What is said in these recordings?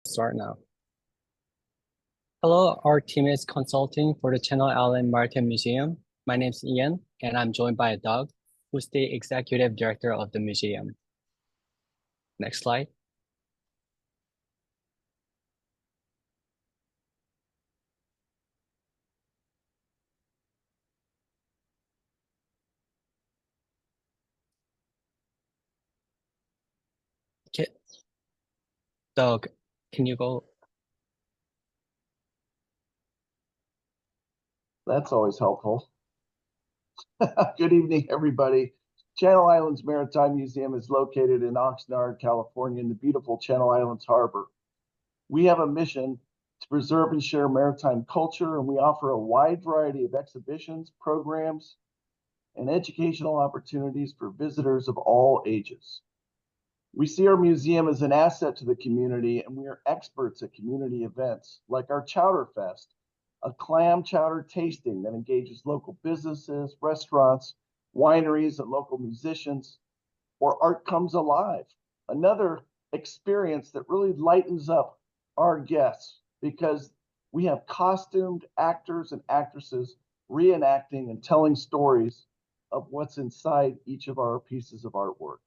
Start now. Hello, our team is consulting for the Channel Island Maritime Museum. My name is Ian, and I'm joined by Doug, who's the executive director of the museum. Next slide. Okay. Doug, can you go? That's always helpful. Good evening, everybody. Channel Islands Maritime Museum is located in Oxnard, California, in the beautiful Channel Islands Harbor. We have a mission to preserve and share maritime culture, and we offer a wide variety of exhibitions, programs, and educational opportunities for visitors of all ages. We see our museum as an asset to the community, and we are experts at community events like our Chowder Fest, a clam chowder tasting that engages local businesses, restaurants, wineries, and local musicians, or Art Comes Alive, another experience that really lightens up our guests because we have costumed actors and actresses reenacting and telling stories of what's inside each of our pieces of artwork.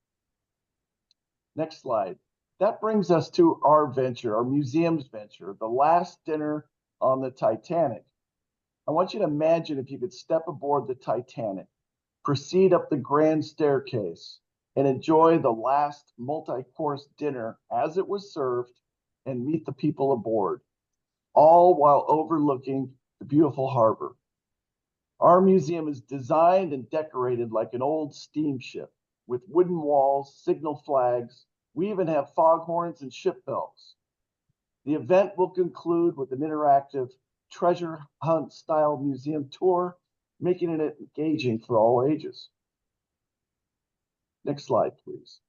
Next slide. That brings us to our venture, our museum's venture, the last dinner on the Titanic. I want you to imagine if you could step aboard the Titanic, proceed up the grand staircase, and enjoy the last multi-course dinner as it was served and meet the people aboard, all while overlooking the beautiful harbor. Our museum is designed and decorated like an old steamship with wooden walls, signal flags. We even have foghorns and ship bells. The event will conclude with an interactive treasure hunt style museum tour, making it engaging for all ages. Next slide, please.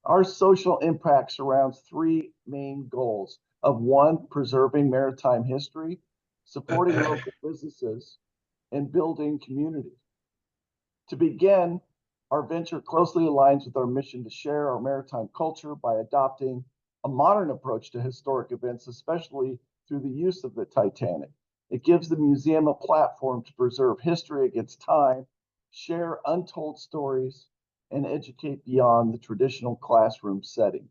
Our social impact surrounds three main goals of one, preserving maritime history, supporting local businesses, and building community. To begin, our venture closely aligns with our mission to share our maritime culture by adopting a modern approach to historic events, especially through the use of the Titanic. It gives the museum a platform to preserve history against time, share untold stories, and educate beyond the traditional classroom setting.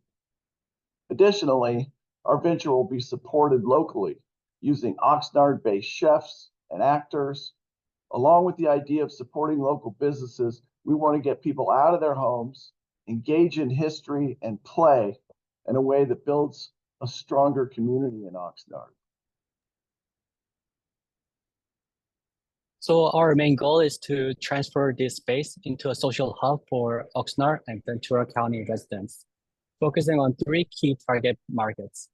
Additionally, our venture will be supported locally using Oxnard-based chefs and actors. Along with the idea of supporting local businesses, we want to get people out of their homes, engage in history, and play in a way that builds a stronger community in Oxnard. So our main goal is to transfer this space into a social hub for Oxnard and Ventura County residents, focusing on three key target markets.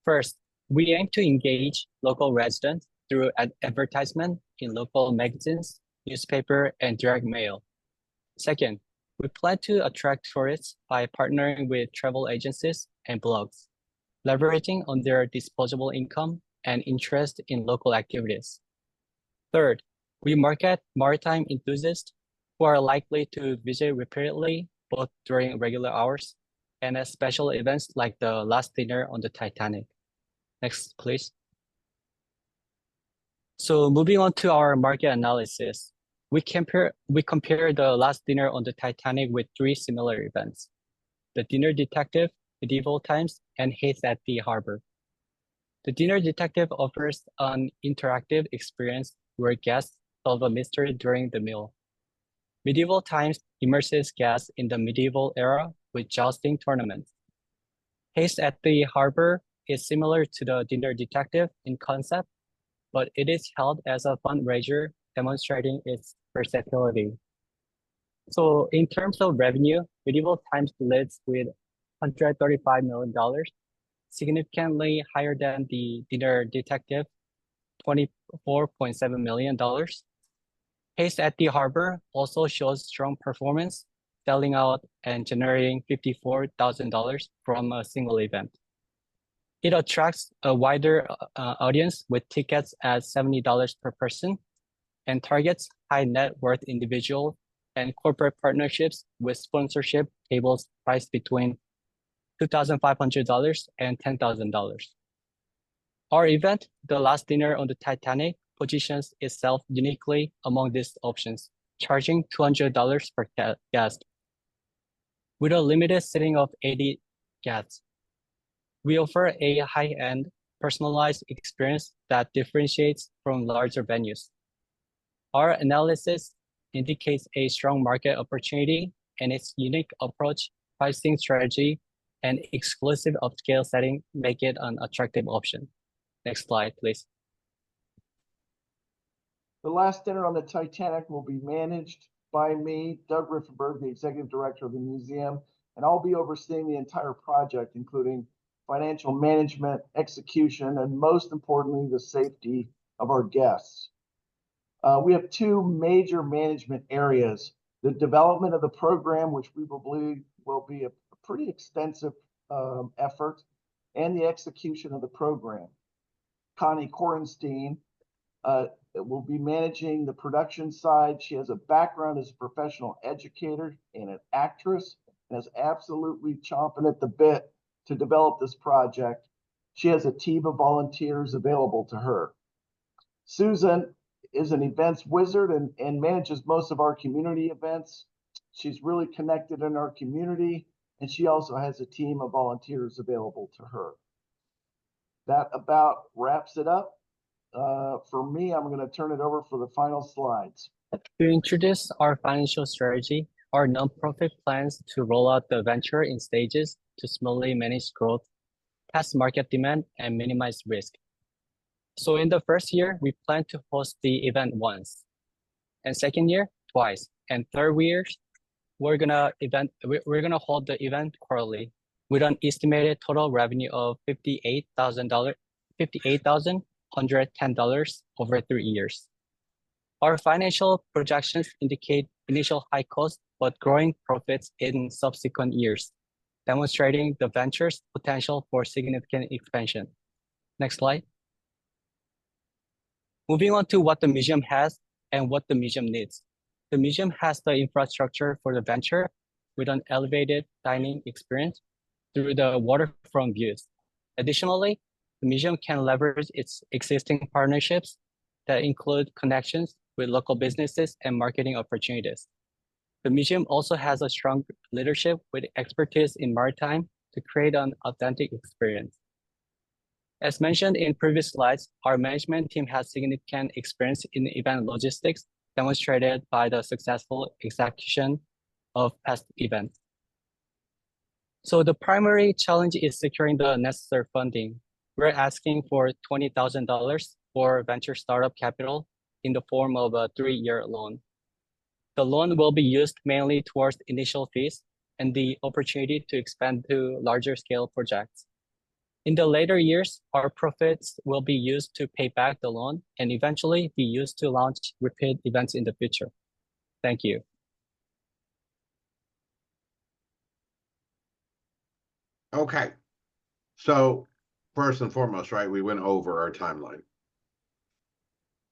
First, we aim to engage local residents through advertisement in local magazines, newspaper, and direct mail. Second, we plan to attract tourists by partnering with travel agencies and blogs, leveraging on their disposable income and interest in local activities. Third, we market maritime enthusiasts who are likely to visit repeatedly, both during regular hours and at special events like the last dinner on the Titanic. Next, please. So moving on to our market analysis, we compare the last dinner on the Titanic with three similar events: the Dinner Detective, Medieval Times, and Haste at the Harbor. The Dinner Detective offers an interactive experience where guests solve a mystery during the meal. Medieval Times immerses guests in the medieval era with jousting tournaments. Haste at the Harbor is similar to the Dinner Detective in concept, but it is held as a fundraiser, demonstrating its versatility. So in terms of revenue, Medieval Times leads with $135 million, significantly higher than the Dinner Detective, $24.7 million. Haste at the Harbor also shows strong performance, selling out and generating $54,000 from a single event. It attracts a wider audience with tickets at $70 per person and targets high net worth individuals and corporate partnerships with sponsorship tables priced between $2,500, and $10,000. Our event, The Last Dinner on the Titanic, positions itself uniquely among these options, charging $200 per guest. With a limited seating of 80 guests, we offer a high-end, personalized experience that differentiates from larger venues. Our analysis indicates a strong market opportunity, and its unique approach, pricing strategy, and exclusive upscale setting make it an attractive option. Next slide, please. The Last Dinner on the Titanic will be managed by me, Doug Riffenberg, the executive director of the museum, and I'll be overseeing the entire project, including financial management, execution, and most importantly, the safety of our guests. We have two major management areas: the development of the program, which we believe will be a pretty extensive effort, and the execution of the program. Connie Korenstein will be managing the production side. She has a background as a professional educator and an actress, and is absolutely chomping at the bit to develop this project. She has a team of volunteers available to her. Susan is an events wizard and manages most of our community events. She's really connected in our community, and she also has a team of volunteers available to her. That about wraps it up. For me, I'm going to turn it over for the final slides. To introduce our financial strategy, our nonprofit plans to roll out the venture in stages to smoothly manage growth, test market demand, and minimize risk. So in the first year, we plan to host the event once, and second year, twice, and third year, we're gonna hold the event quarterly with an estimated total revenue of $58,110 over 3 years. Our financial projections indicate initial high cost but growing profits in subsequent years, demonstrating the venture's potential for significant expansion. Next slide. Moving on to what the museum has and what the museum needs. The museum has the infrastructure for the venture with an elevated dining experience through the waterfront views. Additionally, the museum can leverage its existing partnerships that include connections with local businesses and marketing opportunities. The museum also has a strong leadership with expertise in maritime to create an authentic experience. As mentioned in previous slides, our management team has significant experience in event logistics, demonstrated by the successful execution of past events. So the primary challenge is securing the necessary funding. We're asking for $20,000 for venture startup capital in the form of a 3-year loan. The loan will be used mainly towards initial fees and the opportunity to expand to larger scale projects. In the later years, our profits will be used to pay back the loan and eventually be used to launch repeat events in the future. Thank you. Okay. So first and foremost, right, we went over our timeline.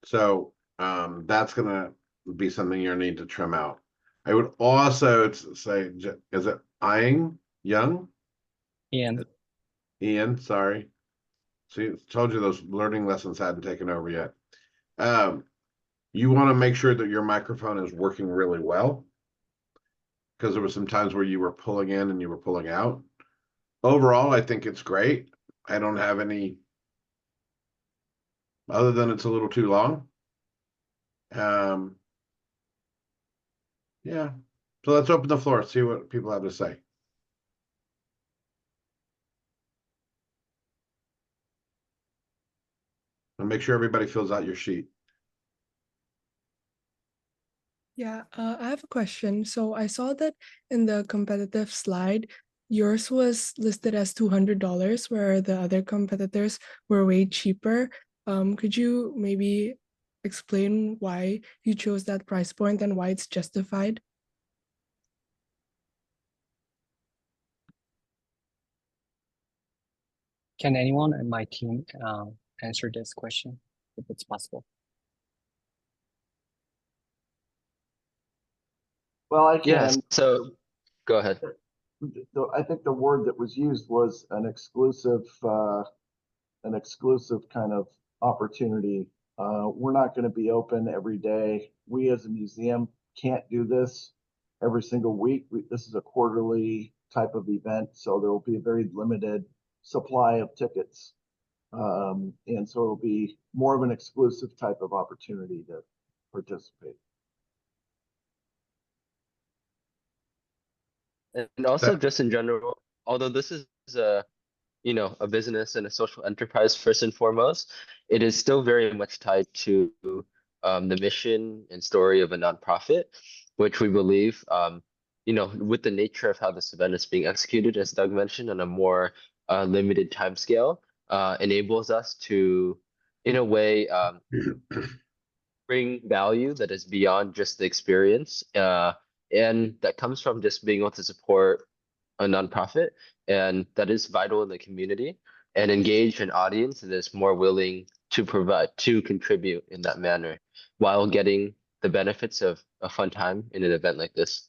So that's going to be something you need to trim out. I would also say, is it Young? Ian, sorry. See, told you those learning lessons hadn't taken over yet. You want to make sure that your microphone is working really well, because there were some times where you were pulling in and you were pulling out. Overall, I think it's great. I don't have any, other than it's a little too long. Yeah. So let's open the floor, see what people have to say. And make sure everybody fills out your sheet. Yeah, I have a question. So I saw that in the competitive slide, yours was listed as $200, where the other competitors were way cheaper. Could you maybe explain why you chose that price point and why it's justified? Can anyone in my team answer this question, if it's possible? Well, I can. Yes, so go ahead. I think the word that was used was an exclusive kind of opportunity. We're not going to be open every day. We as a museum can't do this every single week. This is a quarterly type of event, so there will be a very limited supply of tickets. And so it'll be more of an exclusive type of opportunity to participate. And also just in general, although this is a a business and a social enterprise first and foremost, it is still very much tied to the mission and story of a nonprofit, which we believe, with the nature of how this event is being executed, as Doug mentioned, on a more limited time scale, enables us to, in a way, bring value that is beyond just the experience, and that comes from just being able to support a nonprofit, and that is vital in the community, and engage an audience that is more willing to contribute in that manner while getting the benefits of a fun time in an event like this.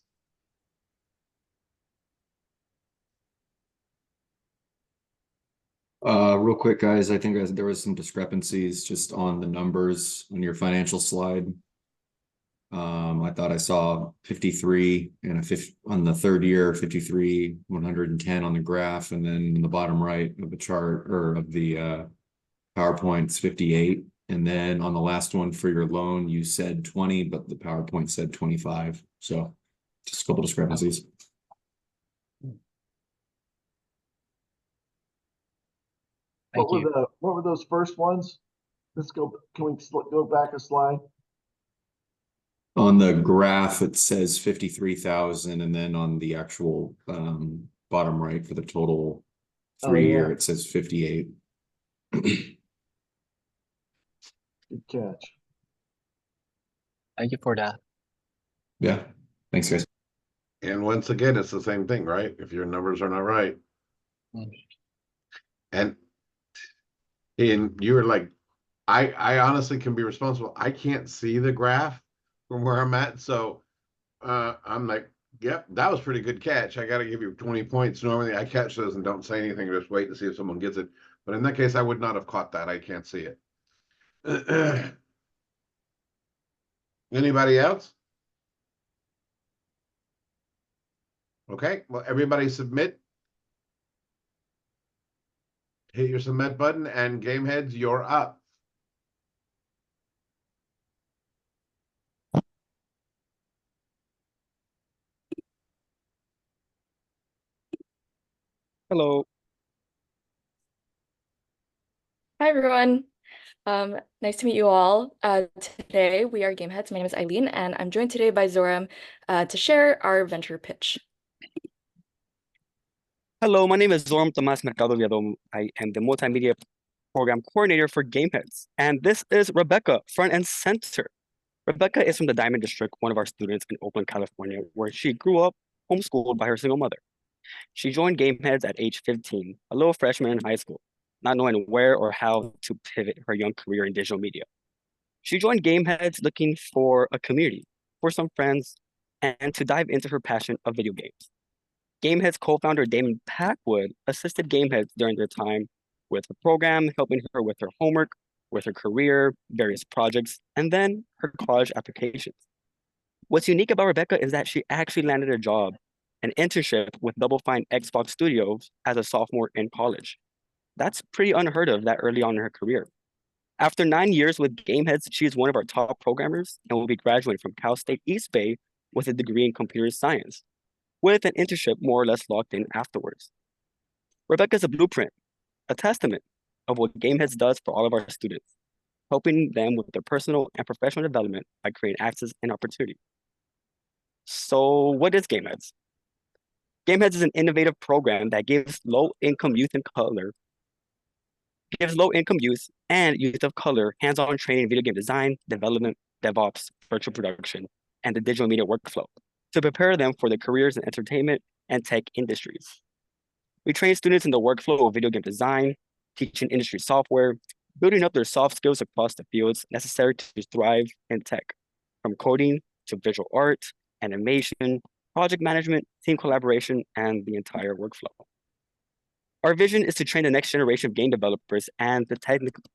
Real quick, guys, I think there was some discrepancies just on the numbers on your financial slide. I thought I saw 53 and on the third year, 53, 110 on the graph, and then in the bottom right of the chart or of the PowerPoint's 58. And then on the last one for your loan, you said 20, but the PowerPoint said 25. So just a couple discrepancies. Thank you. What were those first ones? Let's go. Can we go back a slide? On the graph, it says 53,000, and then on the actual bottom right for the total 3-year, it says 58. Good catch. Thank you for that. Yeah, thanks, guys. And once again, it's the same thing, right? If your numbers are not right. And you're like, I honestly can be responsible. I can't see the graph from where I'm at. So I'm like, yep, that was pretty good catch. I got to give you 20 points. Normally I catch those and don't say anything, just wait to see if someone gets it. But in that case, I would not have caught that. I can't see it. Anybody else? Okay, well, everybody submit. Hit your submit button, and game heads, you're up. Hello. Hi, everyone. Nice to meet you all. Today we are Game Heads. My name is Eileen, and I'm joined today by Zoram to share our venture pitch. Hello, my name is Zoram Tomas Mercado Viadom. I am the multimedia program coordinator for Gameheads. And this is Rebecca, front and center. Rebecca is from the Diamond District, one of our students in Oakland, California, where she grew up homeschooled by her single mother. She joined Gameheads at age 15, a little freshman in high school, not knowing where or how to pivot her young career in digital media. She joined Gameheads looking for a community, for some friends, and to dive into her passion of video games. Gameheads co-founder Damon Packwood assisted Gameheads during their time with the program, helping her with her homework, with her career, various projects, and then her college applications. What's unique about Rebecca is that she actually landed a job, an internship with Double Fine Xbox Studios as a sophomore in college. That's pretty unheard of that early on in her career. After 9 years with Gameheads, she is one of our top programmers and will be graduating from Cal State East Bay with a degree in computer science, with an internship more or less locked in afterwards. Rebecca is a blueprint, a testament of what Gameheads does for all of our students, helping them with their personal and professional development by creating access and opportunity. So what is Gameheads? Gameheads is an innovative program that gives low-income youth and youth of color hands-on training in video game design, development, DevOps, virtual production, and the digital media workflow to prepare them for the careers in entertainment and tech industries. We train students in the workflow of video game design, teaching industry software, building up their soft skills across the fields necessary to thrive in tech, from coding to visual art, animation, project management, team collaboration, and the entire workflow. Our vision is to train the next generation of game developers and the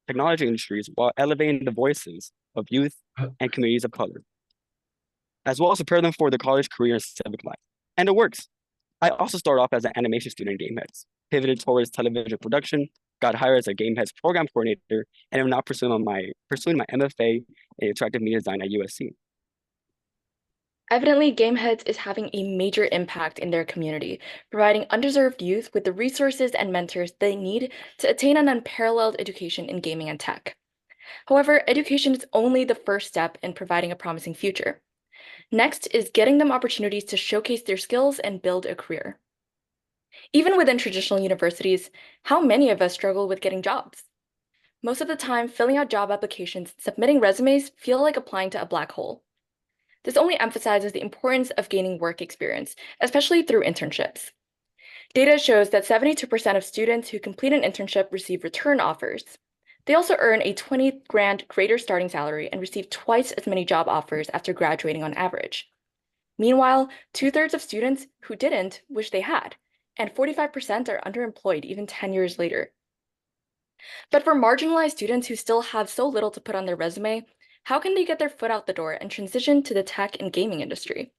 technology industries while elevating the voices of youth and communities of color, as well as prepare them for their college career and civic life. And it works. I also started off as an animation student in GameHeads, pivoted towards television production, got hired as a GameHeads program coordinator, and am now pursuing my MFA in interactive media design at USC. Evidently, GameHeads is having a major impact in their community, providing underserved youth with the resources and mentors they need to attain an unparalleled education in gaming and tech. However, education is only the first step in providing a promising future. Next is getting them opportunities to showcase their skills and build a career. Even within traditional universities, how many of us struggle with getting jobs? Most of the time, filling out job applications, submitting resumes feel like applying to a black hole. This only emphasizes the importance of gaining work experience, especially through internships. Data shows that 72% of students who complete an internship receive return offers. They also earn a 20 grand greater starting salary and receive twice as many job offers after graduating on average. Meanwhile, 2/3 of students who didn't wish they had, and 45% are underemployed even 10 years later. But for marginalized students who still have so little to put on their resume, how can they get their foot out the door and transition to the tech and gaming industry?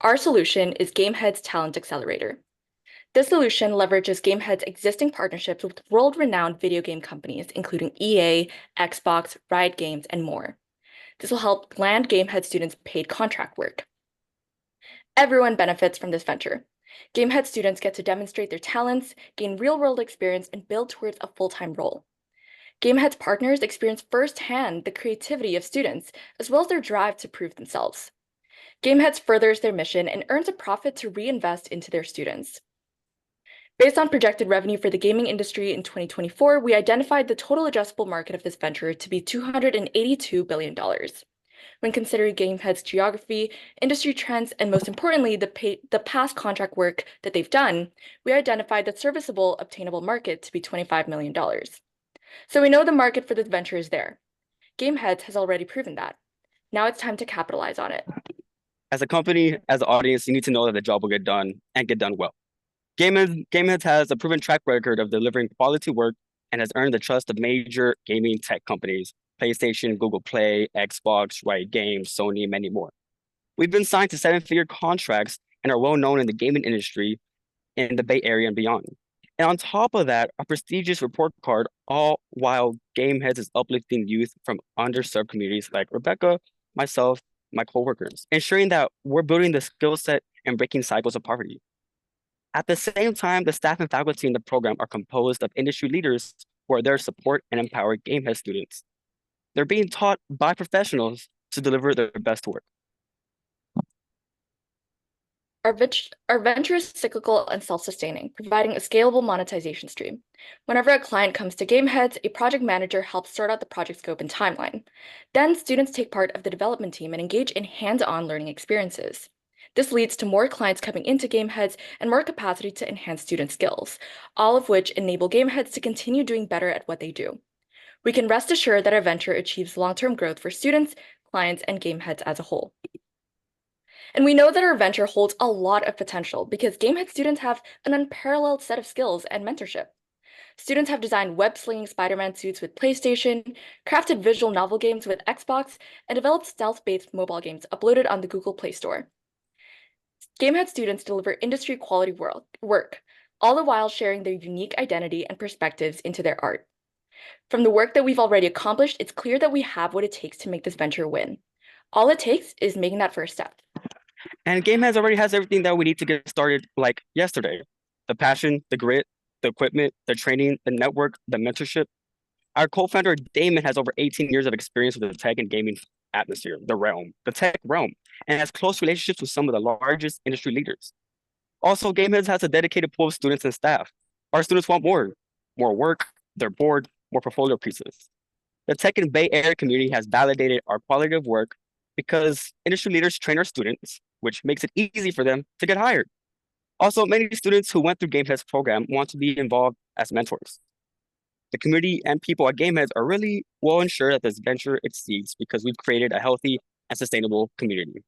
Our solution is GameHead's Talent Accelerator. This solution leverages GameHead's existing partnerships with world-renowned video game companies, including EA, Xbox, Riot Games, and more. This will help land GameHead students paid contract work. Everyone benefits from this venture. GameHead students get to demonstrate their talents, gain real-world experience, and build towards a full-time role. GameHead's partners experience firsthand the creativity of students, as well as their drive to prove themselves. GameHeads furthers their mission and earns a profit to reinvest into their students. Based on projected revenue for the gaming industry in 2024, we identified the total addressable market of this venture to be $282 billion. When considering GameHead's geography, industry trends, and most importantly, the past contract work that they've done, we identified the serviceable obtainable market to be $25 million. So we know the market for this venture is there. GameHeads has already proven that. Now it's time to capitalize on it. As a company, as an audience, you need to know that the job will get done and get done well. GameHeads has a proven track record of delivering quality work and has earned the trust of major gaming tech companies, PlayStation, Google Play, Xbox, Riot Games, Sony, and many more. We've been signed to 7-figure contracts and are well known in the gaming industry in the Bay Area and beyond. And on top of that, a prestigious report card, all while GameHeads is uplifting youth from underserved communities like Rebecca, myself, my coworkers, ensuring that we're building the skill set and breaking cycles of poverty. At the same time, the staff and faculty in the program are composed of industry leaders who are there to support and empower GameHead students. They're being taught by professionals to deliver their best work. Our venture is cyclical and self-sustaining, providing a scalable monetization stream. Whenever a client comes to GameHeads, a project manager helps sort out the project scope and timeline. Then students take part of the development team and engage in hands-on learning experiences. This leads to more clients coming into GameHeads and more capacity to enhance student skills, all of which enable GameHeads to continue doing better at what they do. We can rest assured that our venture achieves long-term growth for students, clients, and GameHeads as a whole. And we know that our venture holds a lot of potential because GameHead students have an unparalleled set of skills and mentorship. Students have designed web-slinging Spider-Man suits with PlayStation, crafted visual novel games with Xbox, and developed stealth-based mobile games uploaded on the Google Play Store. GameHead students deliver industry-quality work, all the while sharing their unique identity and perspectives into their art. From the work that we've already accomplished, it's clear that we have what it takes to make this venture win. All it takes is making that first step. And GameHeads already has everything that we need to get started like yesterday. The passion, the grit, the equipment, the training, the network, the mentorship. Our co-founder, Damon, has over 18 years of experience with the tech and gaming atmosphere, the tech realm, and has close relationships with some of the largest industry leaders. Also, GameHeads has a dedicated pool of students and staff. Our students want more work, they're bored, more portfolio pieces. The tech and Bay Area community has validated our quality of work because industry leaders train our students, which makes it easy for them to get hired. Also, many students who went through GameHead's program want to be involved as mentors. The community and people at GameHeads are really well ensured that this venture succeeds because we've created a healthy and sustainable community.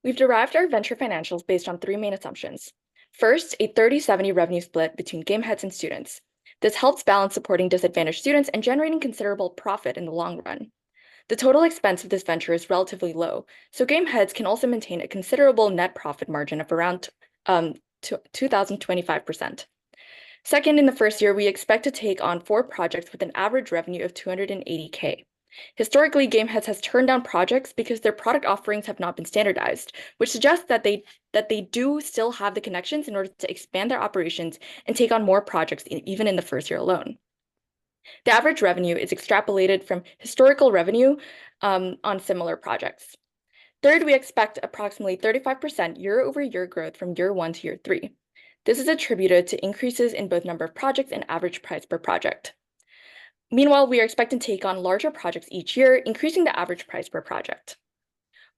We've derived our venture financials based on three main assumptions. First, a 30-70 revenue split between game heads and students. This helps balance supporting disadvantaged students and generating considerable profit in the long run. The total expense of this venture is relatively low, so game heads can also maintain a considerable net profit margin of around 2,025%. Second, in the first year, we expect to take on 4 projects with an average revenue of $280K. Historically, GameHeads has turned down projects because their product offerings have not been standardized, which suggests that they do still have the connections in order to expand their operations and take on more projects even in the first year alone. The average revenue is extrapolated from historical revenue on similar projects. Third, we expect approximately 35% year-over-year growth from year 1 to year 3. This is attributed to increases in both number of projects and average price per project. Meanwhile, we are expecting to take on larger projects each year, increasing the average price per project.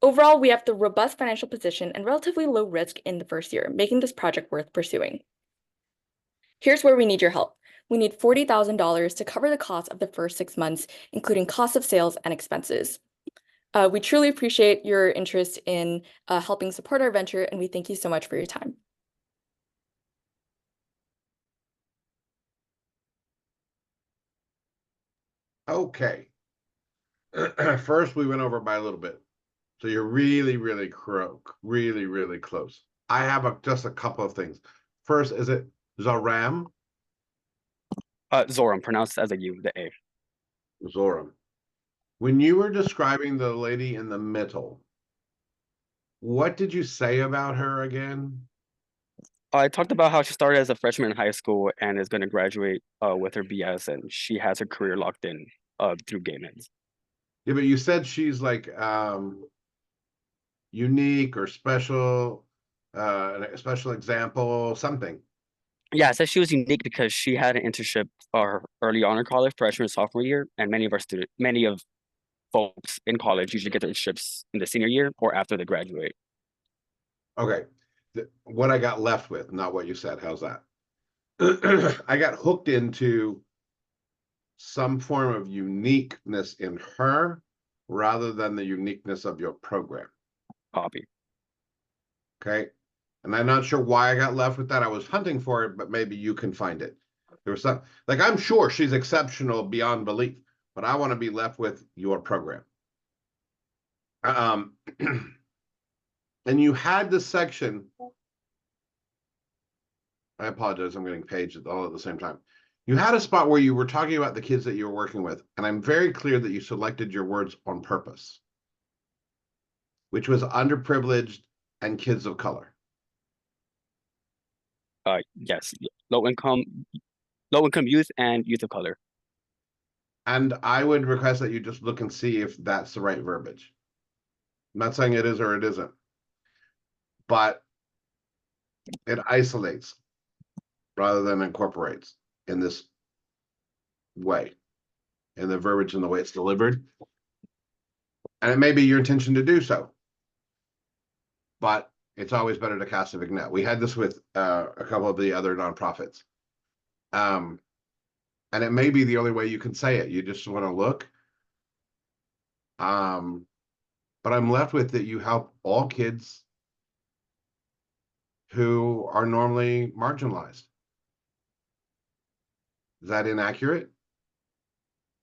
Overall, we have the robust financial position and relatively low risk in the first year, making this project worth pursuing. Here's where we need your help. We need $40,000 to cover the cost of the first 6 months, including cost of sales and expenses. We truly appreciate your interest in helping support our venture, and we thank you so much for your time. Okay. First, we went over by a little bit. So you're really, really close. I have just a couple of things. First, is it Zoram? Zoram, pronounced as a U, the A. Zoram. When you were describing the lady in the middle, what did you say about her again? I talked about how she started as a freshman in high school and is going to graduate with her BS, and she has her career locked in through GameHeads. Yeah, but you said she's like unique or special, a special example, something. Yeah, I said she was unique because she had an internship early on in college, freshman and sophomore year, and many of folks in college usually get their internships in the senior year or after they graduate. Okay, what I got left with, not what you said. How's that? I got hooked into some form of uniqueness in her rather than the uniqueness of your program. Copy. Okay. And I'm not sure why I got left with that. I was hunting for it, but maybe you can find it. There was some, like, I'm sure she's exceptional beyond belief, but I want to be left with your program. And you had this section. I apologize. I'm getting paged all at the same time. You had a spot where you were talking about the kids that you were working with, and I'm very clear that you selected your words on purpose, which was underprivileged and kids of color. Yes, low income youth and youth of color. And I would request that you just look and see if that's the right verbiage. I'm not saying it is or it isn't, but it isolates rather than incorporates in this way, in the verbiage and the way it's delivered. And it may be your intention to do so, but it's always better to cast a big net. We had this with a couple of the other nonprofits. And it may be the only way you can say it. You just want to look. But I'm left with that you help all kids who are normally marginalized. Is that inaccurate?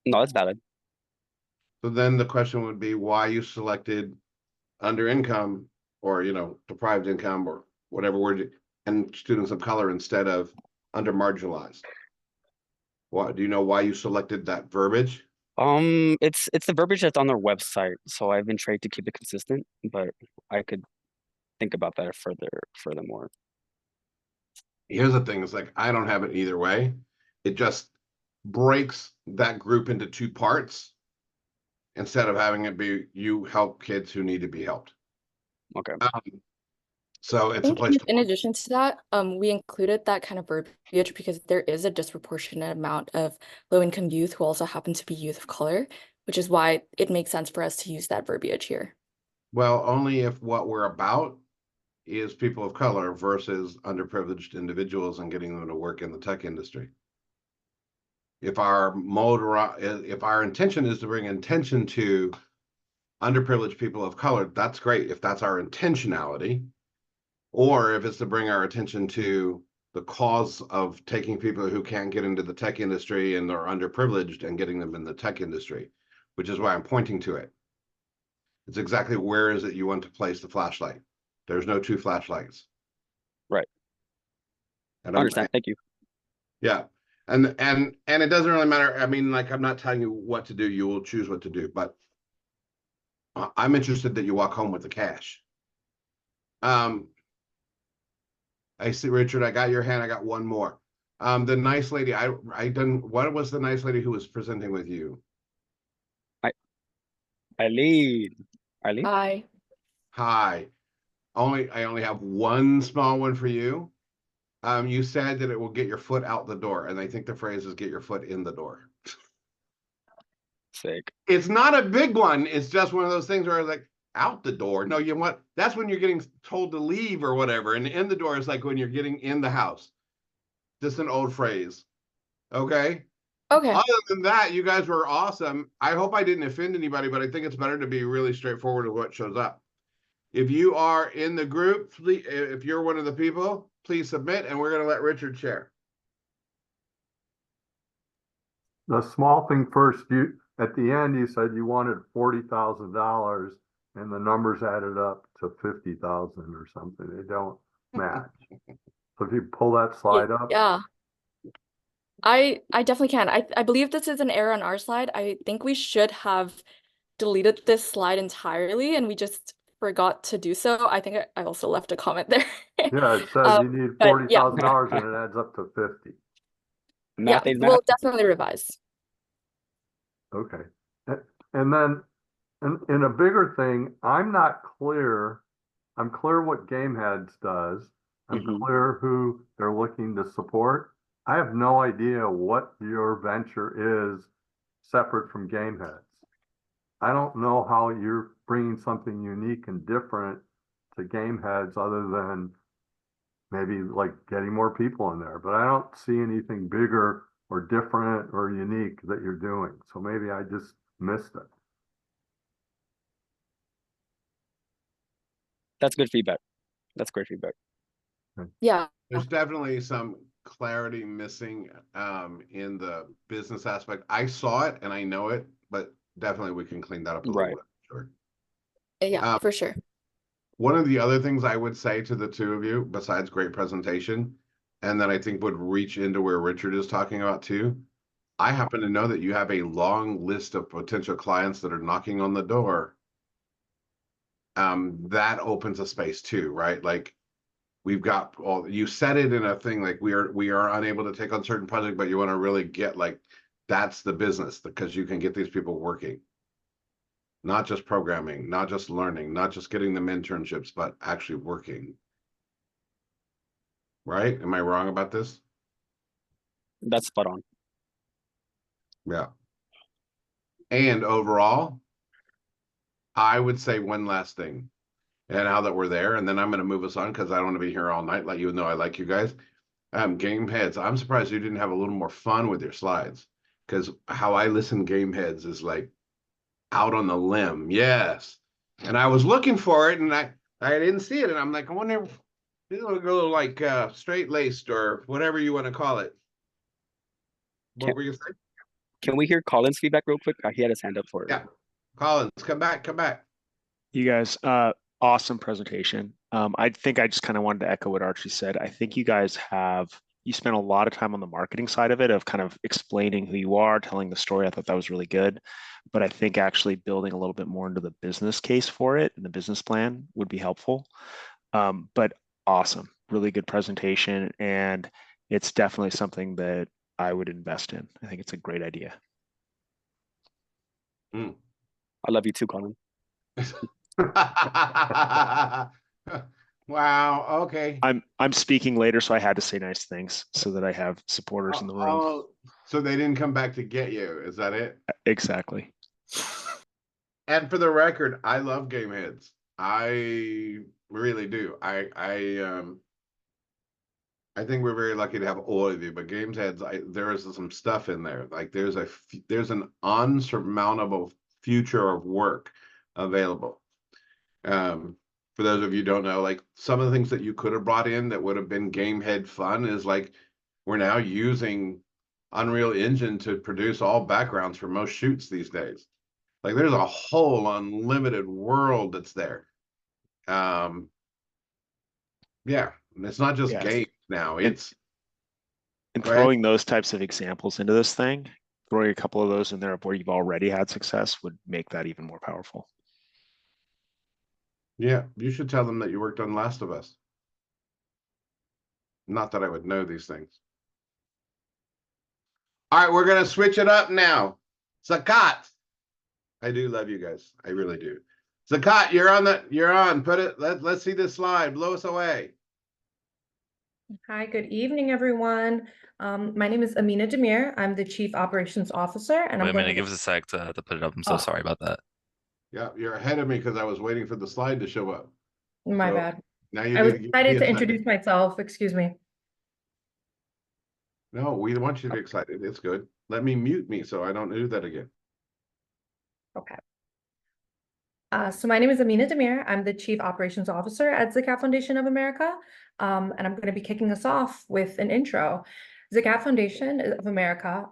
No, it's valid. So then the question would be why you selected under income or, deprived income or whatever word, and students of color instead of under marginalized. What, do you know why you selected that verbiage? It's the verbiage that's on their website, so I've been trying to keep it consistent, but I could think about that furthermore. Here's the thing, it's like I don't have it either way. It just breaks that group into 2 parts instead of having it be you help kids who need to be helped. Okay. So it's a place to in addition to that, we included that kind of verbiage because there is a disproportionate amount of low-income youth who also happen to be youth of color, which is why it makes sense for us to use that verbiage here. Well, only if what we're about is people of color versus underprivileged individuals and getting them to work in the tech industry. If our intention is to bring attention to underprivileged people of color, that's great if that's our intentionality, or if it's to bring our attention to the cause of taking people who can't get into the tech industry and are underprivileged and getting them in the tech industry, which is why I'm pointing to it. It's exactly where is it you want to place the flashlight. There's no two flashlights. Right. And I understand. Thank you. Yeah. And it doesn't really matter. I mean, like, I'm not telling you what to do. You will choose what to do, but I'm interested that you walk home with the cash. I see, Richard, I got your hand. I got one more. The nice lady, what was the nice lady who was presenting with you? Eileen. Eileen? Hi. Hi. I only have one small one for you. You said that it will get your foot out the door, and I think the phrase is get your foot in the door. Sick. It's not a big one. It's just one of those things where I was like, out the door. No, you want that's when you're getting told to leave or whatever. And in the door is like when you're getting in the house. Just an old phrase. Okay. Okay. Other than that, you guys were awesome. I hope I didn't offend anybody, but I think it's better to be really straightforward with what shows up. If you are in the group, please, if you're one of the people, please submit, and we're going to let Richard share. The small thing first, at the end, you said you wanted $40,000 and the numbers added up to 50,000 or something. They don't match. So if you pull that slide up. Yeah. I definitely can. I believe this is an error on our slide. I think we should have deleted this slide entirely and we just forgot to do so. I think I also left a comment there. Yeah, it says you need but yeah. $40,000 and it adds up to 50. Yeah, Math ain't we'll math. definitely revise. Okay. And then in a bigger thing, I'm not clear. I'm clear what GameHeads does. I'm clear who they're looking to support. I have no idea what your venture is separate from GameHeads. I don't know how you're bringing something unique and different to GameHeads other than maybe like getting more people in there, but I don't see anything bigger or different or unique that you're doing. So maybe I just missed it. That's good feedback. That's great feedback. Yeah. There's definitely some clarity missing in the business aspect. I saw it and I know it, but definitely we can clean that up a little bit. Sure. Yeah, for sure. One of the other things I would say to the two of you, besides great presentation, and that I think would reach into where Richard is talking about too, I happen to know that you have a long list of potential clients that are knocking on the door. That opens a space too, right? Like we've got all, you said it in a thing like we are unable to take on certain projects, but you want to really get like that's the business because you can get these people working. Not just programming, not just learning, not just getting them internships, but actually working. Right? Am I wrong about this? That's spot on. Yeah. And overall, I would say one last thing. And now that we're there, and then I'm going to move us on because I don't want to be here all night, like you know I like you guys. Game heads, I'm surprised you didn't have a little more fun with your slides. Because how I listen game heads is like out on the limb. Yes. And I was looking for it and I didn't see it. And I'm like, I wonder if it'll go like straight laced or whatever you want to call it. What were you saying? Can we hear Colin's feedback real quick? He had his hand up for it. Yeah. Collins, come back. You guys, awesome presentation. I think I just kind of wanted to echo what Archie said. I think you guys you spent a lot of time on the marketing side of it, of kind of explaining who you are, telling the story. I thought that was really good. But I think actually building a little bit more into the business case for it and the business plan would be helpful. But awesome, really good presentation. And it's definitely something that I would invest in. I think it's a great idea. I love you too, Colin. Wow. Okay. I'm speaking later, so I had to say nice things so that I have supporters in the room. Oh, so they didn't come back to get you. Is that it? Exactly. And for the record, I love game heads. I really do. I think we're very lucky to have all of you, but games heads, there is some stuff in there. Like there's an unsurmountable future of work available. For those of you who don't know, like some of the things that you could have brought in that would have been game head fun is like we're now using Unreal Engine to produce all backgrounds for most shoots these days. Like there's a whole unlimited world that's there. Yeah, and it's not just Yes. games now. It's And Go ahead. throwing those types of examples into this thing, throwing a couple of those in there where you've already had success would make that even more powerful. Yeah, you should tell them that you worked on Last of Us. Not that I would know these things. All right, we're gonna switch it up now. Zakat. I do love you guys. I really do. Zakat, you're on. Put it, let's see this slide. Blow us away. Hi, good evening, everyone. My name is Amina Demir. I'm the Chief Operations Officer, and Wait I'm a going minute, to give us a sec to put it up. I'm so Oh. sorry about that. Yeah, you're ahead of me because I was waiting for the slide to show up. My So, bad. Now you I was give me excited a to second. introduce myself. Excuse me. No, we want you to be excited. It's good. Let me mute me so I don't do that again. Okay. So my name is Amina Demir. I'm the Chief Operations Officer at Zakat Foundation of America. And I'm going to be kicking us off with an intro. Zakat Foundation of America.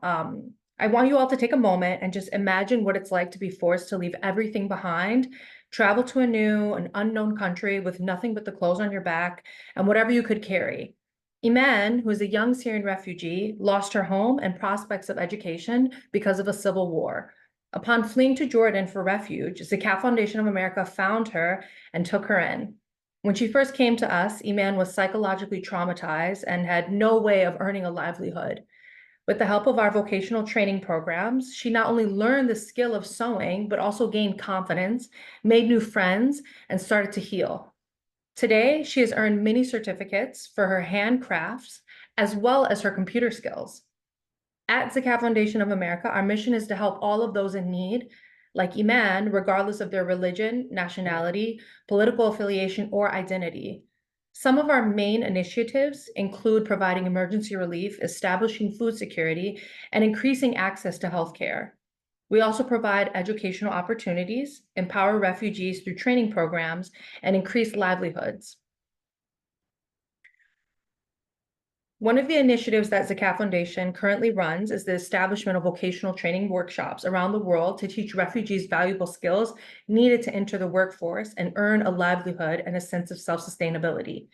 I want you all to take a moment and just imagine what it's like to be forced to leave everything behind, travel to a new, an unknown country with nothing but the clothes on your back and whatever you could carry. Iman, who is a young Syrian refugee, lost her home and prospects of education because of a civil war. Upon fleeing to Jordan for refuge, Zakat Foundation of America found her and took her in. When she first came to us, Iman was psychologically traumatized and had no way of earning a livelihood. With the help of our vocational training programs, she not only learned the skill of sewing, but also gained confidence, made new friends, and started to heal. Today, she has earned many certificates for her handcrafts, as well as her computer skills. At Zakat Foundation of America, our mission is to help all of those in need, like Iman, regardless of their religion, nationality, political affiliation, or identity. Some of our main initiatives include providing emergency relief, establishing food security, and increasing access to healthcare. We also provide educational opportunities, empower refugees through training programs, and increase livelihoods. One of the initiatives that Zakat Foundation currently runs is the establishment of vocational training workshops around the world to teach refugees valuable skills needed to enter the workforce and earn a livelihood and a sense of self-sustainability.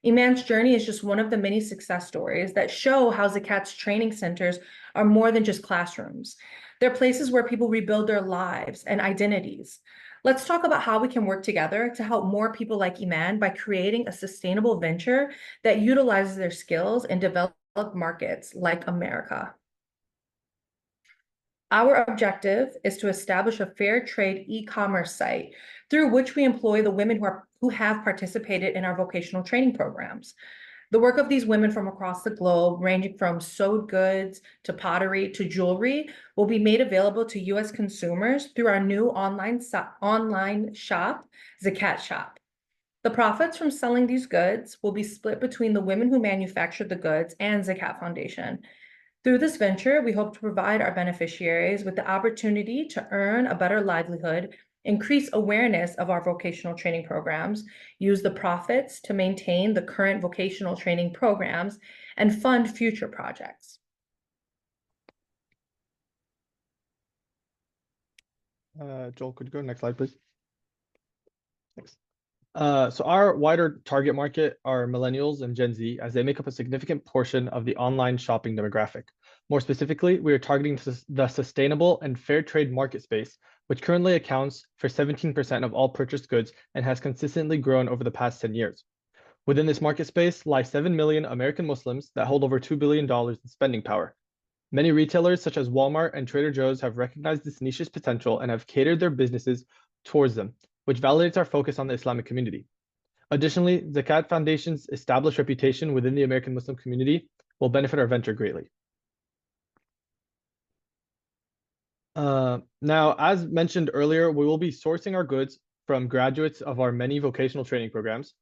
Iman's journey is just one of the many success stories that show how Zakat's training centers are more than just classrooms. They're places where people rebuild their lives and identities. Let's talk about how we can work together to help more people like Iman by creating a sustainable venture that utilizes their skills in developed markets like America. Our objective is to establish a fair trade e-commerce site through which we employ the women who have participated in our vocational training programs. The work of these women from across the globe, ranging from sewed goods to pottery to jewelry, will be made available to U.S. consumers through our new online shop, Zakat Shop. The profits from selling these goods will be split between the women who manufactured the goods and Zakat Foundation. Through this venture, we hope to provide our beneficiaries with the opportunity to earn a better livelihood, increase awareness of our vocational training programs, use the profits to maintain the current vocational training programs, and fund future projects. Joel, could you go next slide, please? Thanks. So our wider target market are millennials and Gen Z, as they make up a significant portion of the online shopping demographic. More specifically, we are targeting the sustainable and fair trade market space, which currently accounts for 17% of all purchased goods and has consistently grown over the past 10 years. Within this market space lie 7 million American Muslims that hold over $2 billion in spending power. Many retailers such as Walmart and Trader Joe's have recognized this niche's potential and have catered their businesses towards them, which validates our focus on the Islamic community. Additionally, Zakat Foundation's established reputation within the American Muslim community will benefit our venture greatly. Now, as mentioned earlier, we will be sourcing our goods from graduates of our many vocational training programs.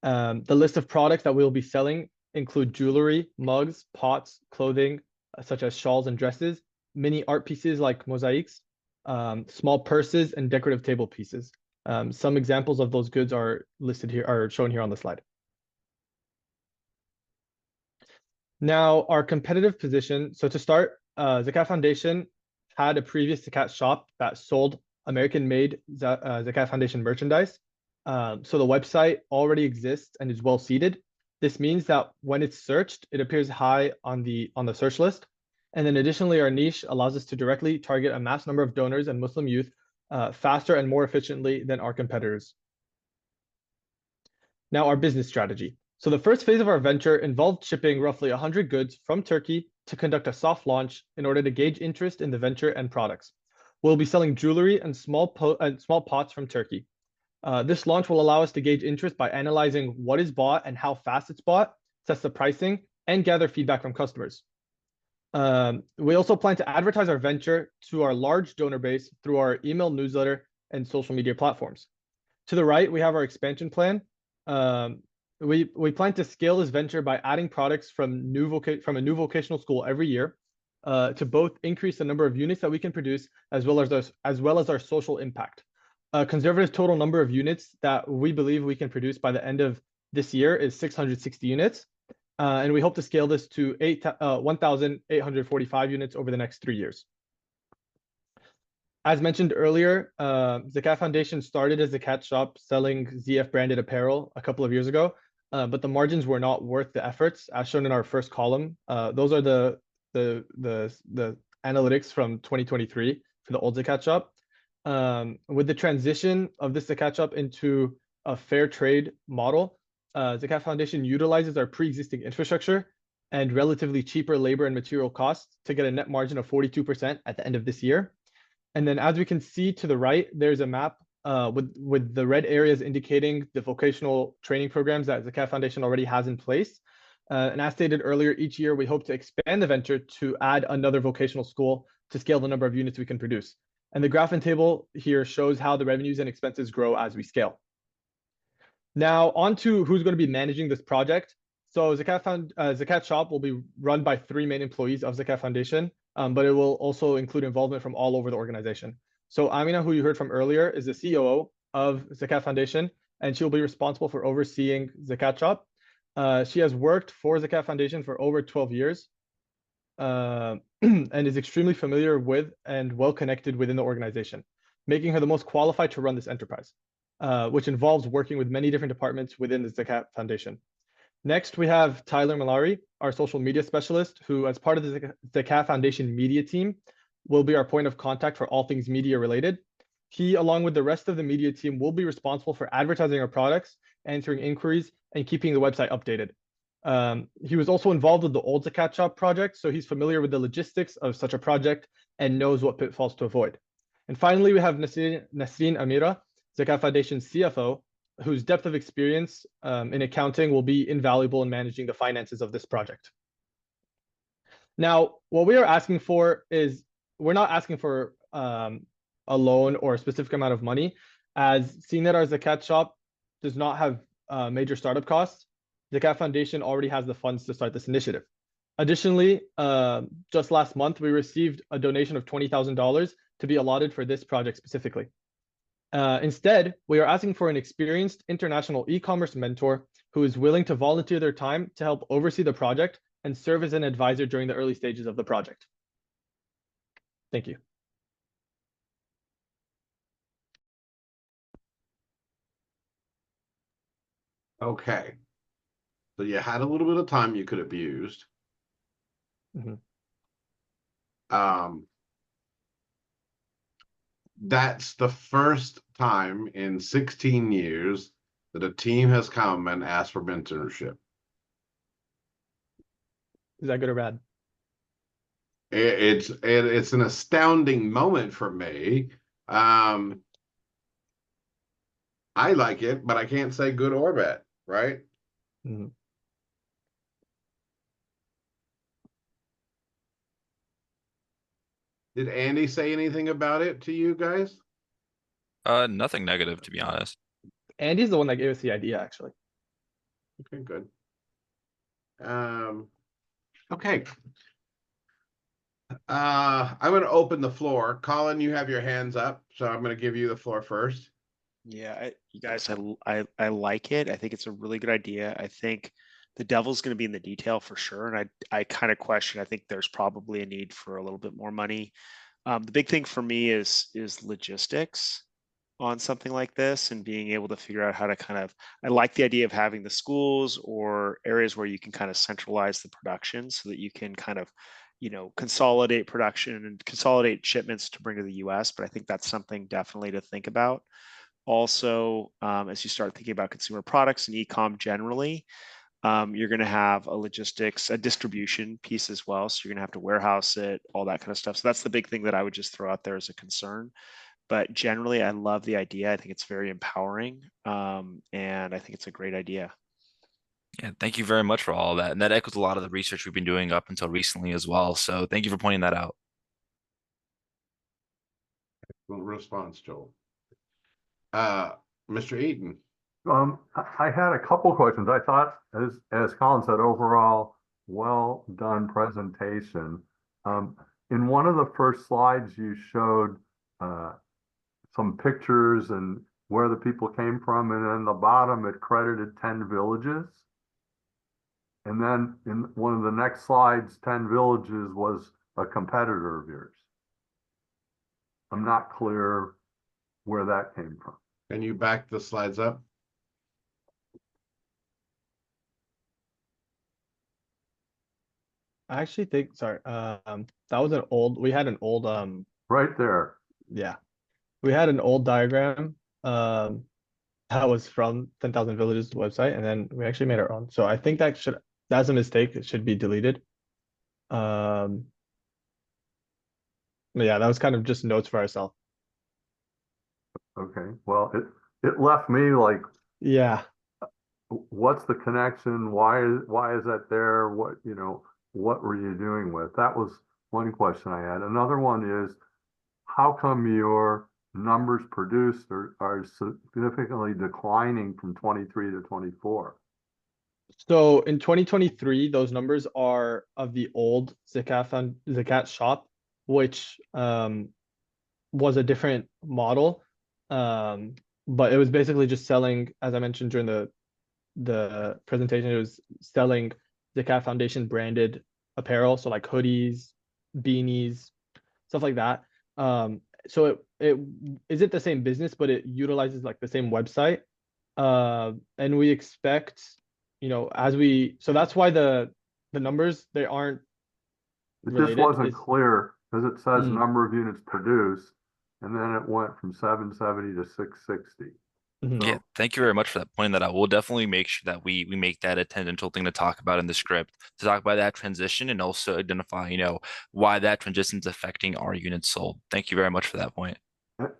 The list of products that we will be selling include jewelry, mugs, pots, clothing, such as shawls and dresses, mini art pieces like mosaics, small purses, and decorative table pieces. Some examples of those goods are listed here, are shown here on the slide. Now, our competitive position. So to start, Zakat Foundation had a previous Zakat shop that sold American-made Zakat Foundation merchandise. So the website already exists and is well seeded. This means that when it's searched, it appears high on the search list. And then additionally, our niche allows us to directly target a mass number of donors and Muslim youth faster and more efficiently than our competitors. Now, our business strategy. So the first phase of our venture involved shipping roughly 100 goods from Turkey to conduct a soft launch in order to gauge interest in the venture and products. We'll be selling jewelry and small pots from Turkey. This launch will allow us to gauge interest by analyzing what is bought and how fast it's bought, test the pricing, and gather feedback from customers. We also plan to advertise our venture to our large donor base through our email newsletter and social media platforms. To the right, we have our expansion plan. We plan to scale this venture by adding products from a new vocational school every year to both increase the number of units that we can produce as well as our social impact. A conservative total number of units that we believe we can produce by the end of this year is 660 units. And we hope to scale this to 1,845 units over the next 3 years. As mentioned earlier, Zakat Foundation started as a Zakat shop selling ZF branded apparel a couple of years ago, but the margins were not worth the efforts, as shown in our first column. Those are the analytics from 2023 for the old Zakat shop. With the transition of this Zakat shop into a fair trade model, Zakat Foundation utilizes our pre-existing infrastructure and relatively cheaper labor and material costs to get a net margin of 42% at the end of this year. And then as we can see to the right, there's a map with the red areas indicating the vocational training programs that Zakat Foundation already has in place. And as stated earlier, each year we hope to expand the venture to add another vocational school to scale the number of units we can produce. And the graph and table here shows how the revenues and expenses grow as we scale. Now on to who's going to be managing this project. So Zakat Shop will be run by 3 main employees of Zakat Foundation, but it will also include involvement from all over the organization. So Amina, who you heard from earlier, is the COO of Zakat Foundation, and she'll be responsible for overseeing Zakat Shop. She has worked for Zakat Foundation for over 12 years and is extremely familiar with and well connected within the organization, making her the most qualified to run this enterprise, which involves working with many different departments within the Zakat Foundation. Next, we have Tyler Malari, our social media specialist, who as part of the Zakat Foundation media team, will be our point of contact for all things media related. He, along with the rest of the media team, will be responsible for advertising our products, answering inquiries, and keeping the website updated. He was also involved with the old Zakat Shop project, so he's familiar with the logistics of such a project and knows what pitfalls to avoid. And finally, we have Nasreen Amira, Zakat Foundation's CFO, whose depth of experience in accounting will be invaluable in managing the finances of this project. Now, what we are asking for is, we're not asking for a loan or a specific amount of money, as seeing that our Zakat Shop does not have major startup costs, Zakat Foundation already has the funds to start this initiative. Additionally, just last month, we received a donation of $20,000 to be allotted for this project specifically. Instead, we are asking for an experienced international e-commerce mentor who is willing to volunteer their time to help oversee the project and serve as an advisor during the early stages of the project. Thank you. Okay. So you had a little bit of time you could have used. Mm-hmm. That's the first time in 16 years that a team has come and asked for mentorship. Is that good or bad? It's an astounding moment for me. I like it, but I can't say good or bad, right? Mm-hmm. Did Andy say anything about it to you guys? Nothing negative, to be honest. Andy's the one that gave us the idea, actually. Okay, good. Okay. I'm going to open the floor. Colin, you have your hands up, so I'm going to give you the floor first. Yeah, you guys, I like it. I think it's a really good idea. I think the devil's going to be in the detail for sure, and I kind of question. I think there's probably a need for a little bit more money. The big thing for me is logistics on something like this and being able to figure out how to kind of. I like the idea of having the schools or areas where you can kind of centralize the production so that you can kind of, consolidate production and consolidate shipments to bring to the US. But I think that's something definitely to think about. Also, as you start thinking about consumer products and e-com generally, you're going to have a distribution piece as well. So you're going to have to warehouse it, all that kind of stuff. So that's the big thing that I would just throw out there as a concern. But generally, I love the idea. I think it's very empowering, and I think it's a great idea. Yeah, thank you very much for all of that. And that echoes a lot of the research we've been doing up until recently as well. So thank you for pointing that out. Response, Joel. Mr. Eaton. I had a couple questions. I thought, as Colin said, overall, well done presentation. In one of the first slides, you showed some pictures and where the people came from, and then the bottom it credited 10 villages. And then in one of the next slides, 10 villages was a competitor of yours. I'm not clear where that came from. Can you back the slides up? I actually think, sorry, that was we had an old, Right there. yeah, we had an old diagram, that was from 10,000 Villages website, and then we actually made our own. So I think that's a mistake. It should be deleted. But yeah, that was kind of just notes for ourselves. Okay, well, it left me like, Yeah. what's the connection? Why is that there? What were you doing with? That was one question I had. Another one is, how come your numbers produced are significantly declining from 23 to 24? So in 2023, those numbers are of the old Zakat shop, which was a different model. But it was basically just selling, as I mentioned during the presentation, it was selling Zakat Foundation branded apparel, so like hoodies, beanies, stuff like that. So it isn't the same business, but it utilizes like the same website. And we expect, so that's why the numbers, they aren't It just related. wasn't clear because it says Mm. number of units produced, and then it went from 770 to 660. Mhm. Yeah, thank you very much for that pointing that out. We'll definitely make sure that we make that a tangential thing to talk about in the script, to talk about that transition and also identify, why that transition is affecting our units sold. Thank you very much for that point.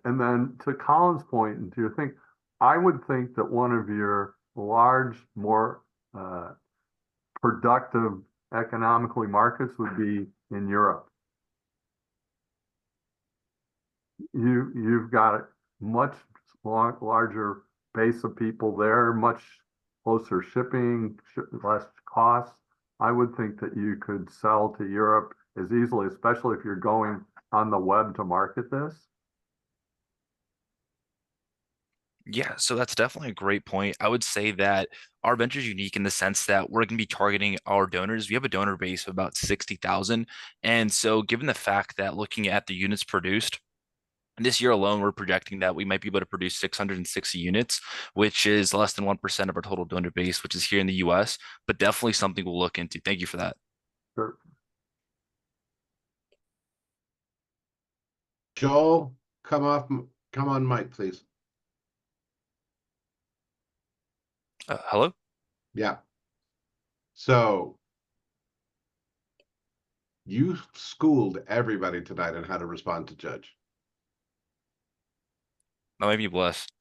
And then to Colin's point, and to your thing, I would think that one of your large, more productive economically markets would be in Europe. You've got a much larger base of people there, much closer shipping, less costs. I would think that you could sell to Europe as easily, especially if you're going on the web to market this. Yeah, so that's definitely a great point. I would say that our venture is unique in the sense that we're going to be targeting our donors. We have a donor base of about 60,000. And so given the fact that looking at the units produced, this year alone, we're projecting that we might be able to produce 660 units, which is less than 1% of our total donor base, which is here in the US, but definitely something we'll look into. Thank you for that. Sure. Joel, come on mic, please. Hello? Yeah. So you schooled everybody tonight on how to respond to Judge. That might be blessed.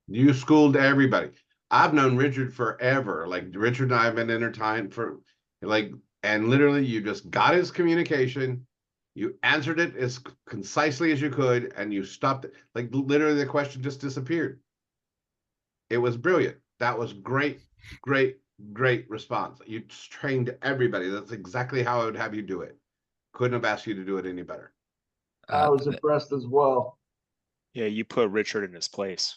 You schooled everybody. I've known Richard forever. Like Richard and I have been entertained for and literally you just got his communication, you answered it as concisely as you could, and you stopped it. Like literally the question just disappeared. It was brilliant. That was great response. You trained everybody. That's exactly how I would have you do it. Couldn't have asked you to do it any better. I was impressed as well. Yeah, you put Richard in his place.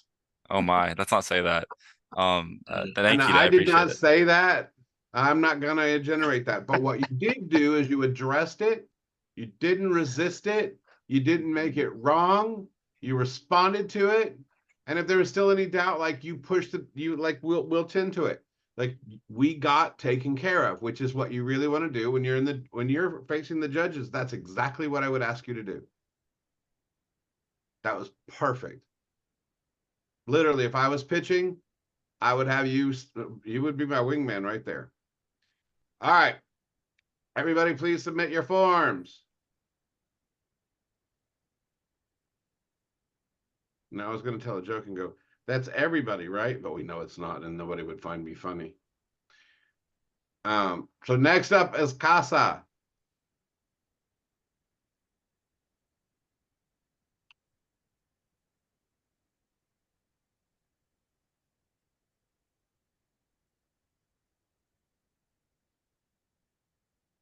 Oh my, let's not say that. Thank And you. I did appreciate not it. say that. I'm not gonna generate that. But what you did do is you addressed it. You didn't resist it. You didn't make it wrong. You responded to it. And if there was still any doubt, like you pushed it, you like we'll tend to it. Like we got taken care of, which is what you really want to do when you're facing the judges. That's exactly what I would ask you to do. That was perfect. Literally, if I was pitching, I would have you would be my wingman right there. All right. Everybody, please submit your forms. Now I was going to tell a joke and go, that's everybody, right? But we know it's not, and nobody would find me funny. So next up is Casa.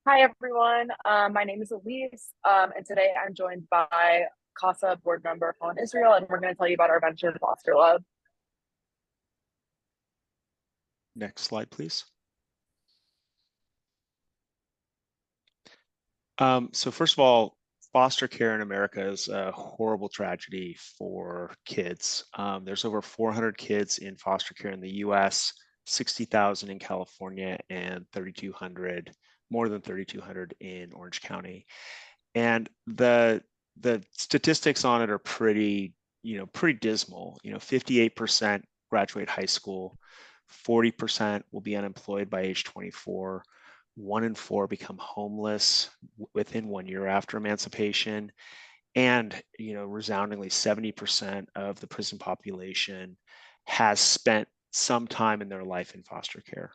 Hi, everyone. My name is Elise, and today I'm joined by CASA board member Colin Israel, and we're going to tell you about our venture, Foster Love. Next slide, please. So first of all, foster care in America is a horrible tragedy for kids. There's over 400 kids in foster care in the US, 60,000 in California, and 3,200, more than 3,200 in Orange County. And the statistics on it are pretty dismal. 58% graduate high school, 40% will be unemployed by age 24. 1 in 4 become homeless within 1 year after emancipation. And, resoundingly 70% of the prison population has spent some time in their life in foster care.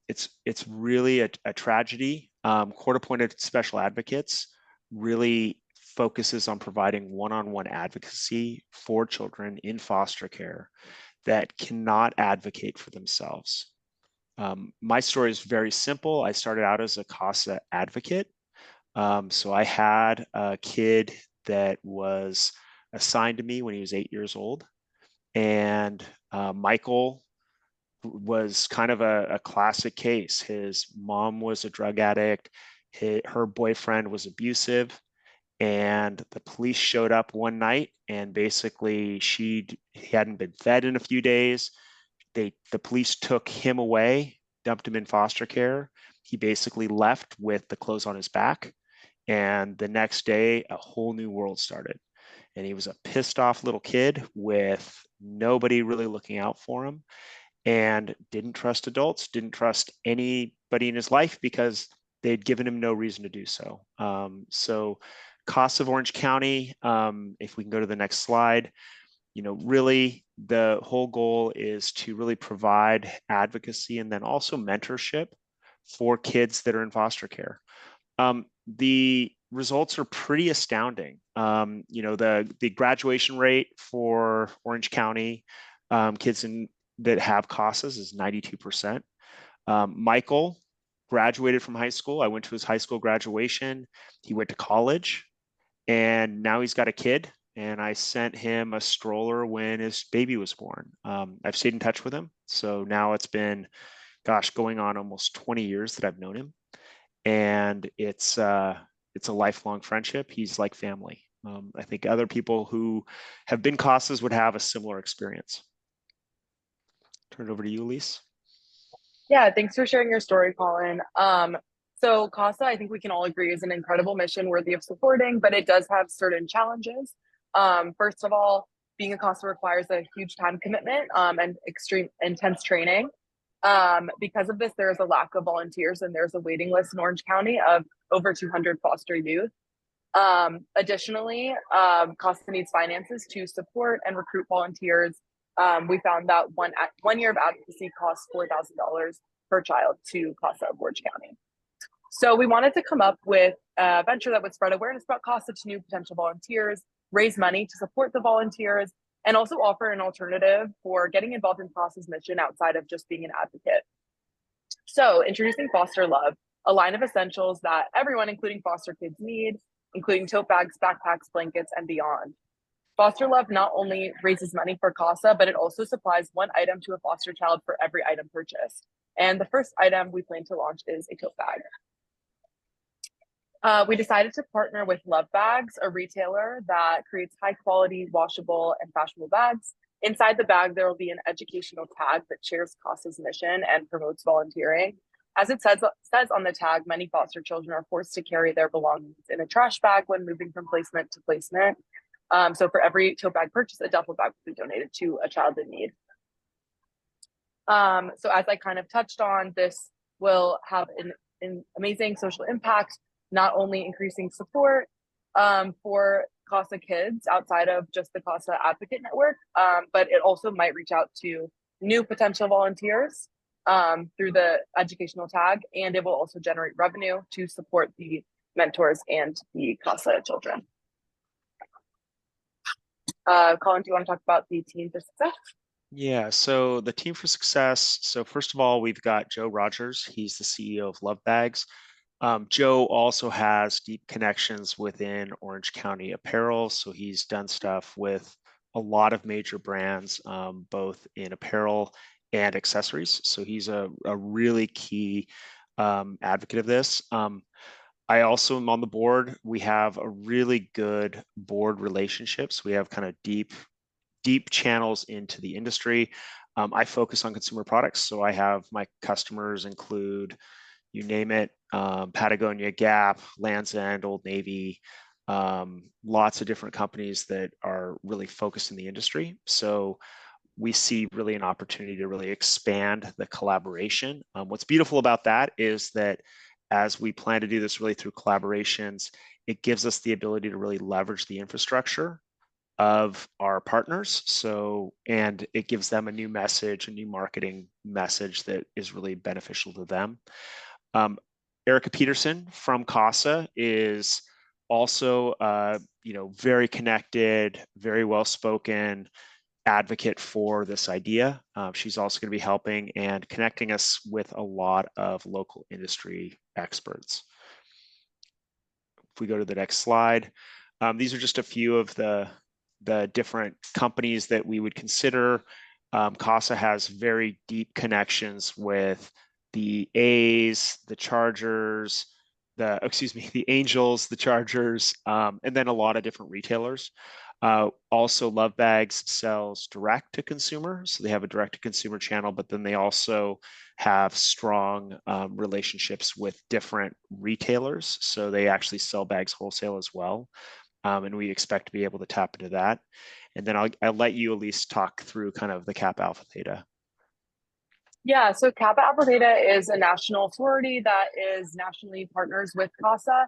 It's really a tragedy. Court-appointed special advocates really focuses on providing one-on-one advocacy for children in foster care that cannot advocate for themselves. My story is very simple. I started out as a CASA advocate. So I had a kid that was assigned to me when he was 8 years old. And Michael was kind of a classic case. His mom was a drug addict. Her boyfriend was abusive. And the police showed up one night, and basically he hadn't been fed in a few days. The police took him away, dumped him in foster care. He basically left with the clothes on his back. And the next day, a whole new world started. And he was a pissed off little kid with nobody really looking out for him, and didn't trust adults, didn't trust anybody in his life because they'd given him no reason to do so. So CASA of Orange County, if we can go to the next slide, really the whole goal is to really provide advocacy and then also mentorship for kids that are in foster care. The results are pretty astounding. The graduation rate for Orange County kids that have CASAs is 92%. Michael graduated from high school. I went to his high school graduation. He went to college, and now he's got a kid. And I sent him a stroller when his baby was born. I've stayed in touch with him. So now it's been, going on almost 20 years that I've known him. And it's a lifelong friendship. He's like family. I think other people who have been CASAs would have a similar experience. Turn it over to you, Elise. Yeah, thanks for sharing your story, Colin. So CASA, I think we can all agree, is an incredible mission worthy of supporting, but it does have certain challenges. First of all, being a CASA requires a huge time commitment and extreme intense training. Because of this, there is a lack of volunteers, and there's a waiting list in Orange County of over 200 foster youth. Additionally, CASA needs finances to support and recruit volunteers. We found that one year of advocacy costs $4,000 per child to CASA of Orange County. So we wanted to come up with a venture that would spread awareness about CASA to new potential volunteers, raise money to support the volunteers, and also offer an alternative for getting involved in CASA's mission outside of just being an advocate. So introducing Foster Love. a line of essentials that everyone, including foster kids, need, including tote bags, backpacks, blankets, and beyond. Foster Love not only raises money for CASA, but it also supplies one item to a foster child for every item purchased. And the first item we plan to launch is a tote bag. We decided to partner with Love Bags, a retailer that creates high quality, washable, and fashionable bags. Inside the bag, there will be an educational tag that shares CASA's mission and promotes volunteering. As it says on the tag, many foster children are forced to carry their belongings in a trash bag when moving from placement to placement. So for every tote bag purchase, a duffel bag will be donated to a child in need. So as I kind of touched on, this will have an amazing social impact, not only increasing support for CASA kids outside of just the CASA Advocate Network, but it also might reach out to new potential volunteers through the educational tag, and it will also generate revenue to support the mentors and the CASA children. Colin, do you want to talk about the Team for Success? Yeah, so the Team for Success. So first of all, we've got Joe Rogers. He's the CEO of Love Bags. Joe also has deep connections within Orange County apparel. So he's done stuff with a lot of major brands, both in apparel and accessories. So he's a really key advocate of this. I also am on the board. We have a really good board relationships. We have kind of deep channels into the industry. I focus on consumer products. So I have my customers include, you name it, Patagonia, Gap, Land's End, Old Navy, lots of different companies that are really focused in the industry. So we see really an opportunity to really expand the collaboration. What's beautiful about that is that as we plan to do this really through collaborations, it gives us the ability to really leverage the infrastructure of our partners. So, and it gives them a new message, a new marketing message that is really beneficial to them. Erica Peterson from CASA is also, very connected, very well-spoken advocate for this idea. She's also going to be helping and connecting us with a lot of local industry experts. If we go to the next slide, these are just a few of the different companies that we would consider. CASA has very deep connections with the A's, the Chargers, the Angels, the Chargers, and then a lot of different retailers. Also, Love Bags sells direct to consumer. So they have a direct to consumer channel, but then they also have strong relationships with different retailers. So they actually sell bags wholesale as well. And we expect to be able to tap into that. And then I'll let you at least talk through kind of the Kappa Alpha Theta. Yeah, so Kappa Alpha Theta is a national sorority that is nationally partners with CASA.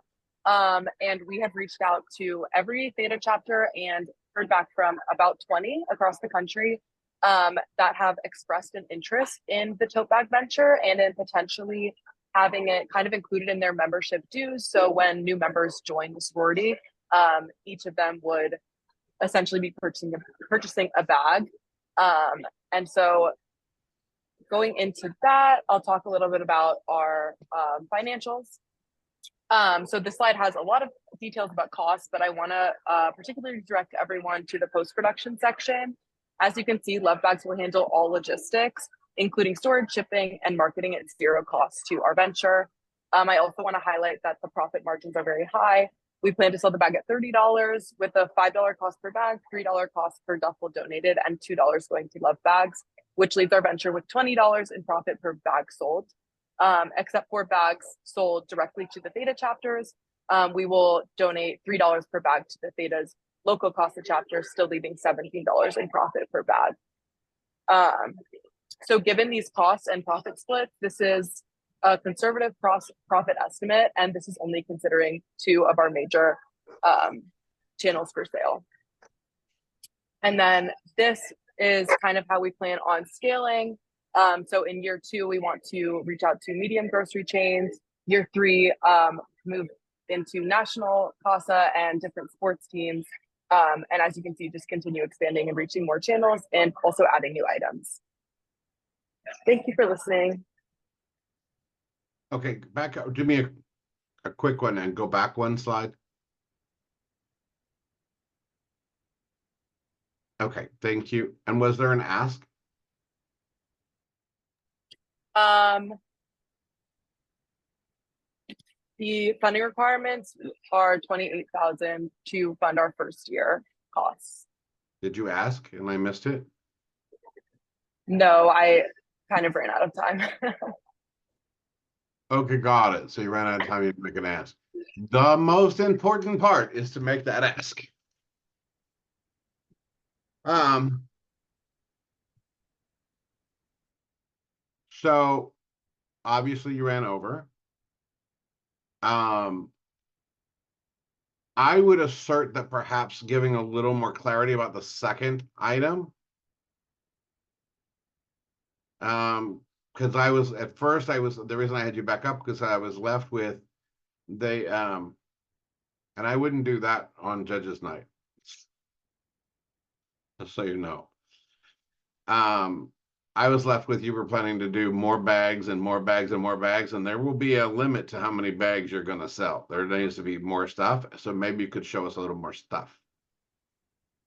And we have reached out to every Theta chapter and heard back from about 20 across the country that have expressed an interest in the tote bag venture and in potentially having it kind of included in their membership dues. So when new members join the sorority, each of them would essentially be purchasing a bag. And so going into that, I'll talk a little bit about our financials. So this slide has a lot of details about costs, but I want to particularly direct everyone to the post-production section. As you can see, Love Bags will handle all logistics, including storage, shipping, and marketing at zero cost to our venture. I also want to highlight that the profit margins are very high. We plan to sell the bag at $30 with a $5 cost per bag, $3 cost per duffel donated, and $2 going to Love Bags, which leaves our venture with $20 in profit per bag sold. Except for bags sold directly to the Theta chapters, we will donate $3 per bag to the Theta's local CASA chapters, still leaving $17 in profit per bag. So given these costs and profit splits, this is a conservative profit estimate, and this is only considering 2 of our major channels for sale. And then this is kind of how we plan on scaling. So in year 2, we want to reach out to medium grocery chains. Year 3, move into national CASA and different sports teams. And as you can see, just continue expanding and reaching more channels and also adding new items. Thank you for listening. Okay, back up. Do me a quick one and go back one slide. Okay, thank you. And was there an ask? The funding requirements are 28,000 to fund our first year costs. Did you ask and I missed it? No, I kind of ran out of time. Okay, got it. So you ran out of time, you didn't make an ask. The most important part is to make that ask. So obviously you ran over. I would assert that perhaps giving a little more clarity about the second item. Because I was at first, the reason I had you back up because I was left with and I wouldn't do that on Judges Night. Just so you know. I was left with you were planning to do more bags and more bags and more bags, and there will be a limit to how many bags you're going to sell. There needs to be more stuff, so maybe you could show us a little more stuff,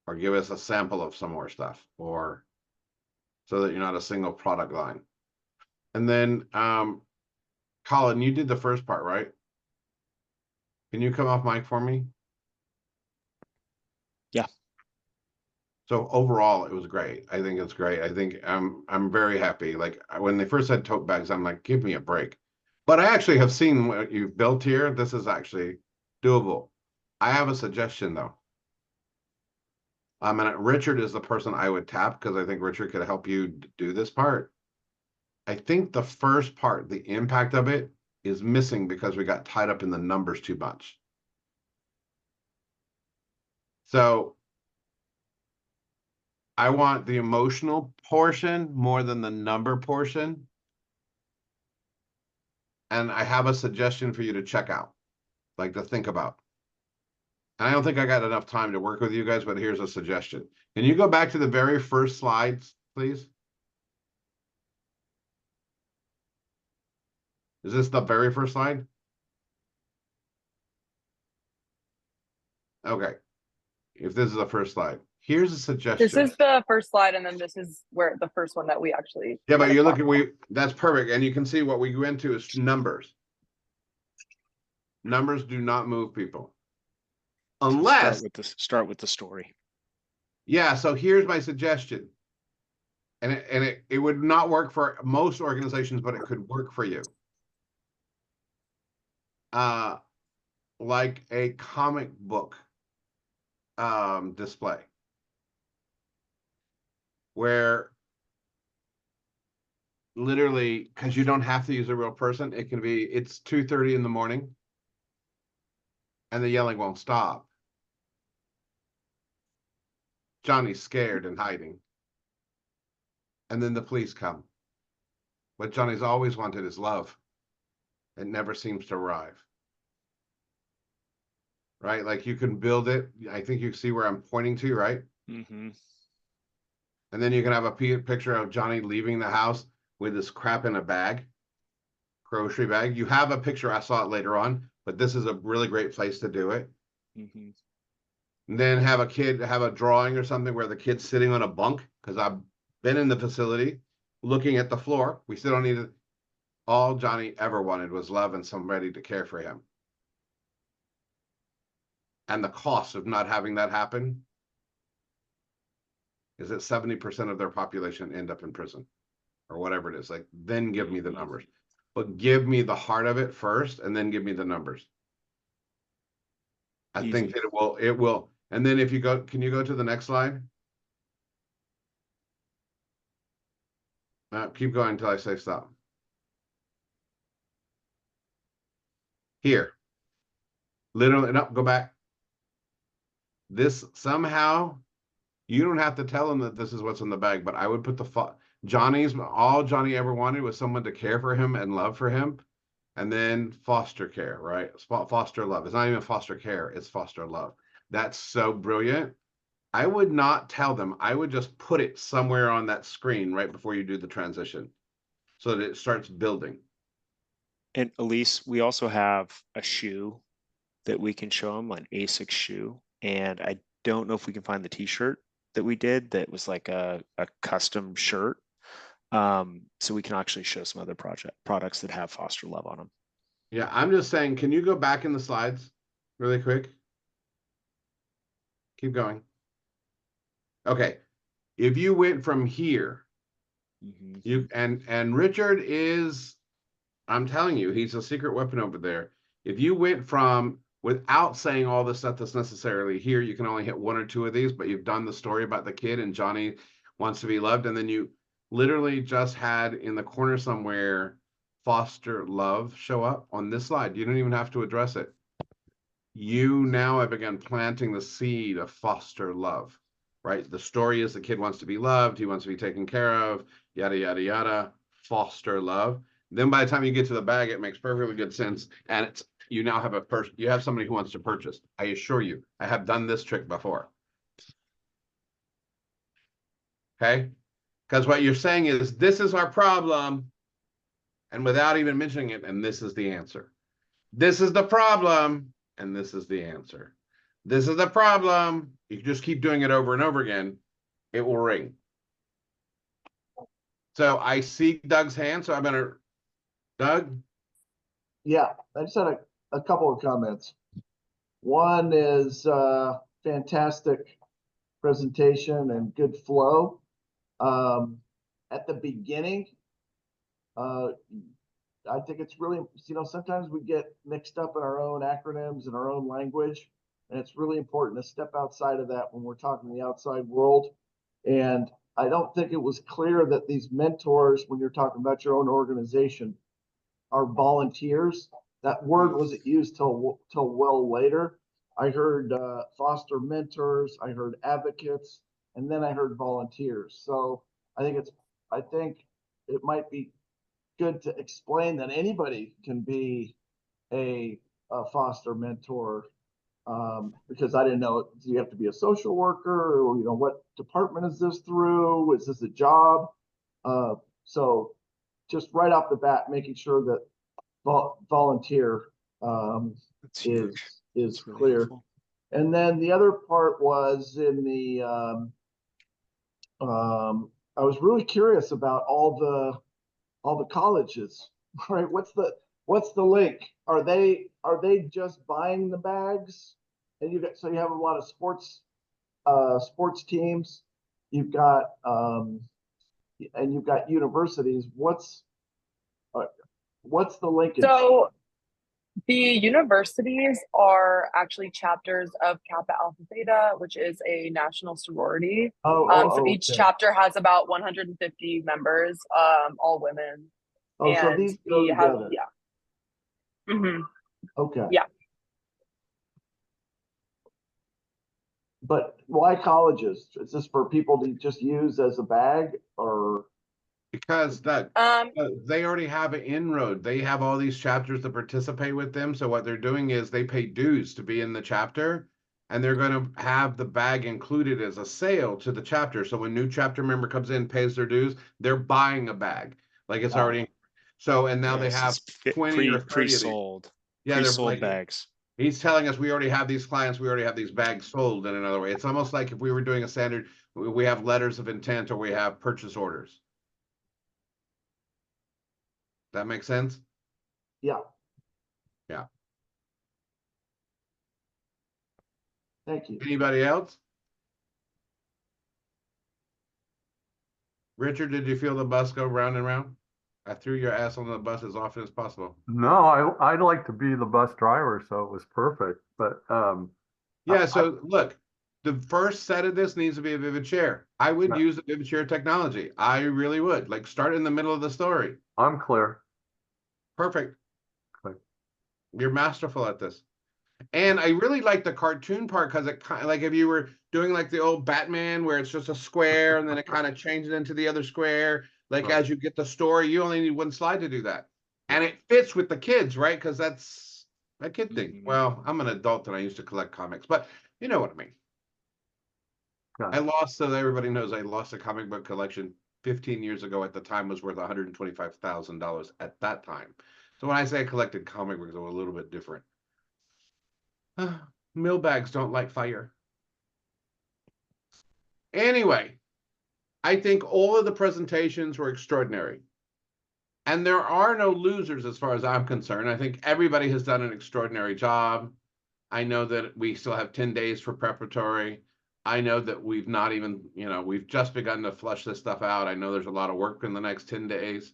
or give us a sample of some more stuff, or so that you're not a single product line. And then, Colin, you did the first part, right? Can you come off mic for me? Yeah. So overall, it was great. I think it's great. I think I'm very happy. Like when they first said tote bags, I'm like, give me a break. But I actually have seen what you've built here. This is actually doable. I have a suggestion though. And Richard is the person I would tap because I think Richard could help you do this part. I think the first part, the impact of it, is missing because we got tied up in the numbers too much. So I want the emotional portion more than the number portion. And I have a suggestion for you to check out, like to think about. And I don't think I got enough time to work with you guys, but here's a suggestion. Can you go back to the very first slides, please? Is this the very first slide? Okay. If this is the first slide, here's a suggestion. This is the first slide, and then this is where the first one that we actually. Yeah, but you look at that's perfect. And you can see what we went to is numbers. Numbers do not move people. Unless start with the story. Yeah, so here's my suggestion. And it would not work for most organizations, but it could work for you. Like a comic book display where literally, because you don't have to use a real person, it can be it's 2:30 in the morning and the yelling won't stop. Johnny's scared and hiding. And then the police come. What Johnny's always wanted is love. It never seems to arrive. Right? Like you can build it. I think you see where I'm pointing to, right? Mm-hmm. And then you can have a picture of Johnny leaving the house with his crap in a bag, grocery bag. You have a picture. I saw it later on, but this is a really great place to do it. Mm-hmm. And then have a drawing or something where the kid's sitting on a bunk, because I've been in the facility looking at the floor. We still don't need it. All Johnny ever wanted was love and somebody to care for him. And the cost of not having that happen is that 70% of their population end up in prison or whatever it is. Like, then give me the numbers. But give me the heart of it first and then give me the numbers. I think that it will. And then if you go, can you go to the next slide? Keep going until I say stop. Here. Literally, no, go back. This somehow, you don't have to tell them that this is what's in the bag, but I would put all Johnny ever wanted was someone to care for him and love for him. And then foster care, right? Foster love. It's not even foster care, it's foster love. That's so brilliant. I would not tell them. I would just put it somewhere on that screen right before you do the transition so that it starts building. And Elise, we also have a shoe that we can show them, an ASICS shoe. And I don't know if we can find the t-shirt that we did that was like a custom shirt. So we can actually show some other products that have foster love on them. Yeah, I'm just saying, can you go back in the slides really quick? Keep going. Okay. If you went from here, you and Richard is, I'm telling you, he's a secret weapon over there. If you went from, without saying all the stuff that's necessarily here, you can only hit one or two of these, but you've done the story about the kid and Johnny wants to be loved, and then you literally just had in the corner somewhere foster love show up on this slide. You don't even have to address it. You now have begun planting the seed of foster love, right? The story is the kid wants to be loved, he wants to be taken care of, yada, yada, yada, foster love. Then by the time you get to the bag, it makes perfectly good sense. And it's, you now have a person, you have somebody who wants to purchase. I assure you, I have done this trick before. Okay? Because what you're saying is, this is our problem. And without even mentioning it, and this is the answer. This is the problem, and this is the answer. This is the problem. You just keep doing it over and over again, it will ring. So I see Doug's hand, so I'm gonna, Doug? Yeah, I just had a couple of comments. One is fantastic presentation and good flow. At the beginning, I think it's really, sometimes we get mixed up in our own acronyms and our own language, and it's really important to step outside of that when we're talking to the outside world. And I don't think it was clear that these mentors, when you're talking about your own organization, are volunteers. That word wasn't used till well later. I heard foster mentors, I heard advocates, and then I heard volunteers. So I think it might be good to explain that anybody can be a foster mentor, because I didn't know, do you have to be a social worker, or what department is this through? Is this a job? So just right off the bat, making sure that volunteer is really clear. Helpful. And then the other part was in the I was really curious about all the colleges, right? What's the link? Are they just buying the bags? And you have a lot of sports teams. You've got and you've got universities. What's the linkage? So the universities are actually chapters of Kappa Alpha Theta, which is a national sorority. So each chapter has about 150 members, all women. Oh, so these go together. Yeah. Mm-hmm. Okay. Yeah. But why colleges? Is this for people to just use as a bag, or? Because that they already have an inroad. They have all these chapters that participate with them. So what they're doing is they pay dues to be in the chapter, and they're going to have the bag included as a sale to the chapter. So when new chapter member comes in, pays their dues, they're buying a bag. Like it's already. So, and now they have 20 or 30 pre-sold. Yeah, they're pre-sold bags. He's telling us we already have these clients, we already have these bags sold in another way. It's almost like if we were doing a standard, we have letters of intent or we have purchase orders. That makes sense? Yeah. Yeah. Thank you. Anybody else? Richard, did you feel the bus go round and round? I threw your ass on the bus as often as possible. No, I'd like to be the bus driver, so it was perfect. But yeah, so look, the first set of this needs to be a vivid share. I would use the vivid share technology. I really would. Like, start in the middle of the story. I'm clear. Perfect. Okay. You're masterful at this. And I really like the cartoon part because it kind of, like if you were doing like the old Batman where it's just a square and then it kind of changes into the other square. Like as you get the story, you only need one slide to do that. And it fits with the kids, right? Because that's a kid thing. Well, I'm an adult and I used to collect comics, but you know what I mean. I lost, so everybody knows I lost a comic book collection 15 years ago. At the time was worth $125,000 at that time. So when I say I collected comic books, I'm a little bit different. Mill bags don't like fire. Anyway, I think all of the presentations were extraordinary. And there are no losers as far as I'm concerned. I think everybody has done an extraordinary job. I know that we still have 10 days for preparatory. I know that we've not even, we've just begun to flush this stuff out. I know there's a lot of work in the next 10 days.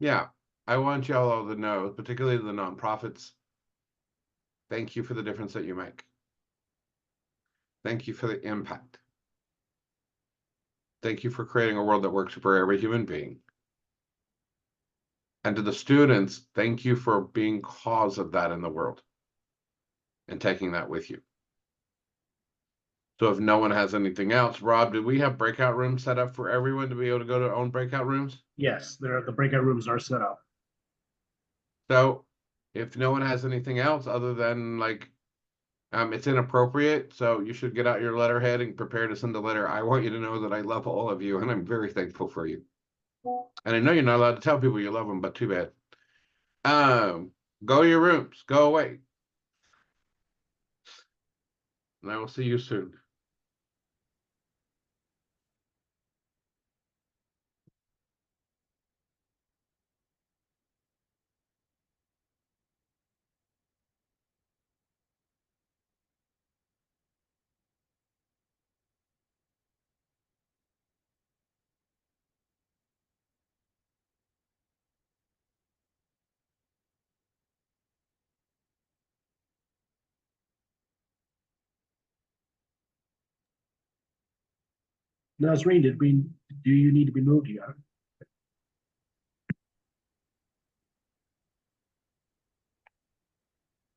Yeah, I want y'all all to know, particularly the nonprofits, thank you for the difference that you make. Thank you for the impact. Thank you for creating a world that works for every human being. And to the students, thank you for being cause of that in the world and taking that with you. So if no one has anything else, Rob, do we have breakout rooms set up for everyone to be able to go to their own breakout rooms? Yes, the breakout rooms are set up. So if no one has anything else other than like, it's inappropriate, so you should get out your letterhead and prepare to send a letter. I want you to know that I love all of you and I'm very thankful for you. And I know you're not allowed to tell people you love them, but too bad. Go to your rooms, go away. And I will see you soon. Nazreen, do you need to be moved yet?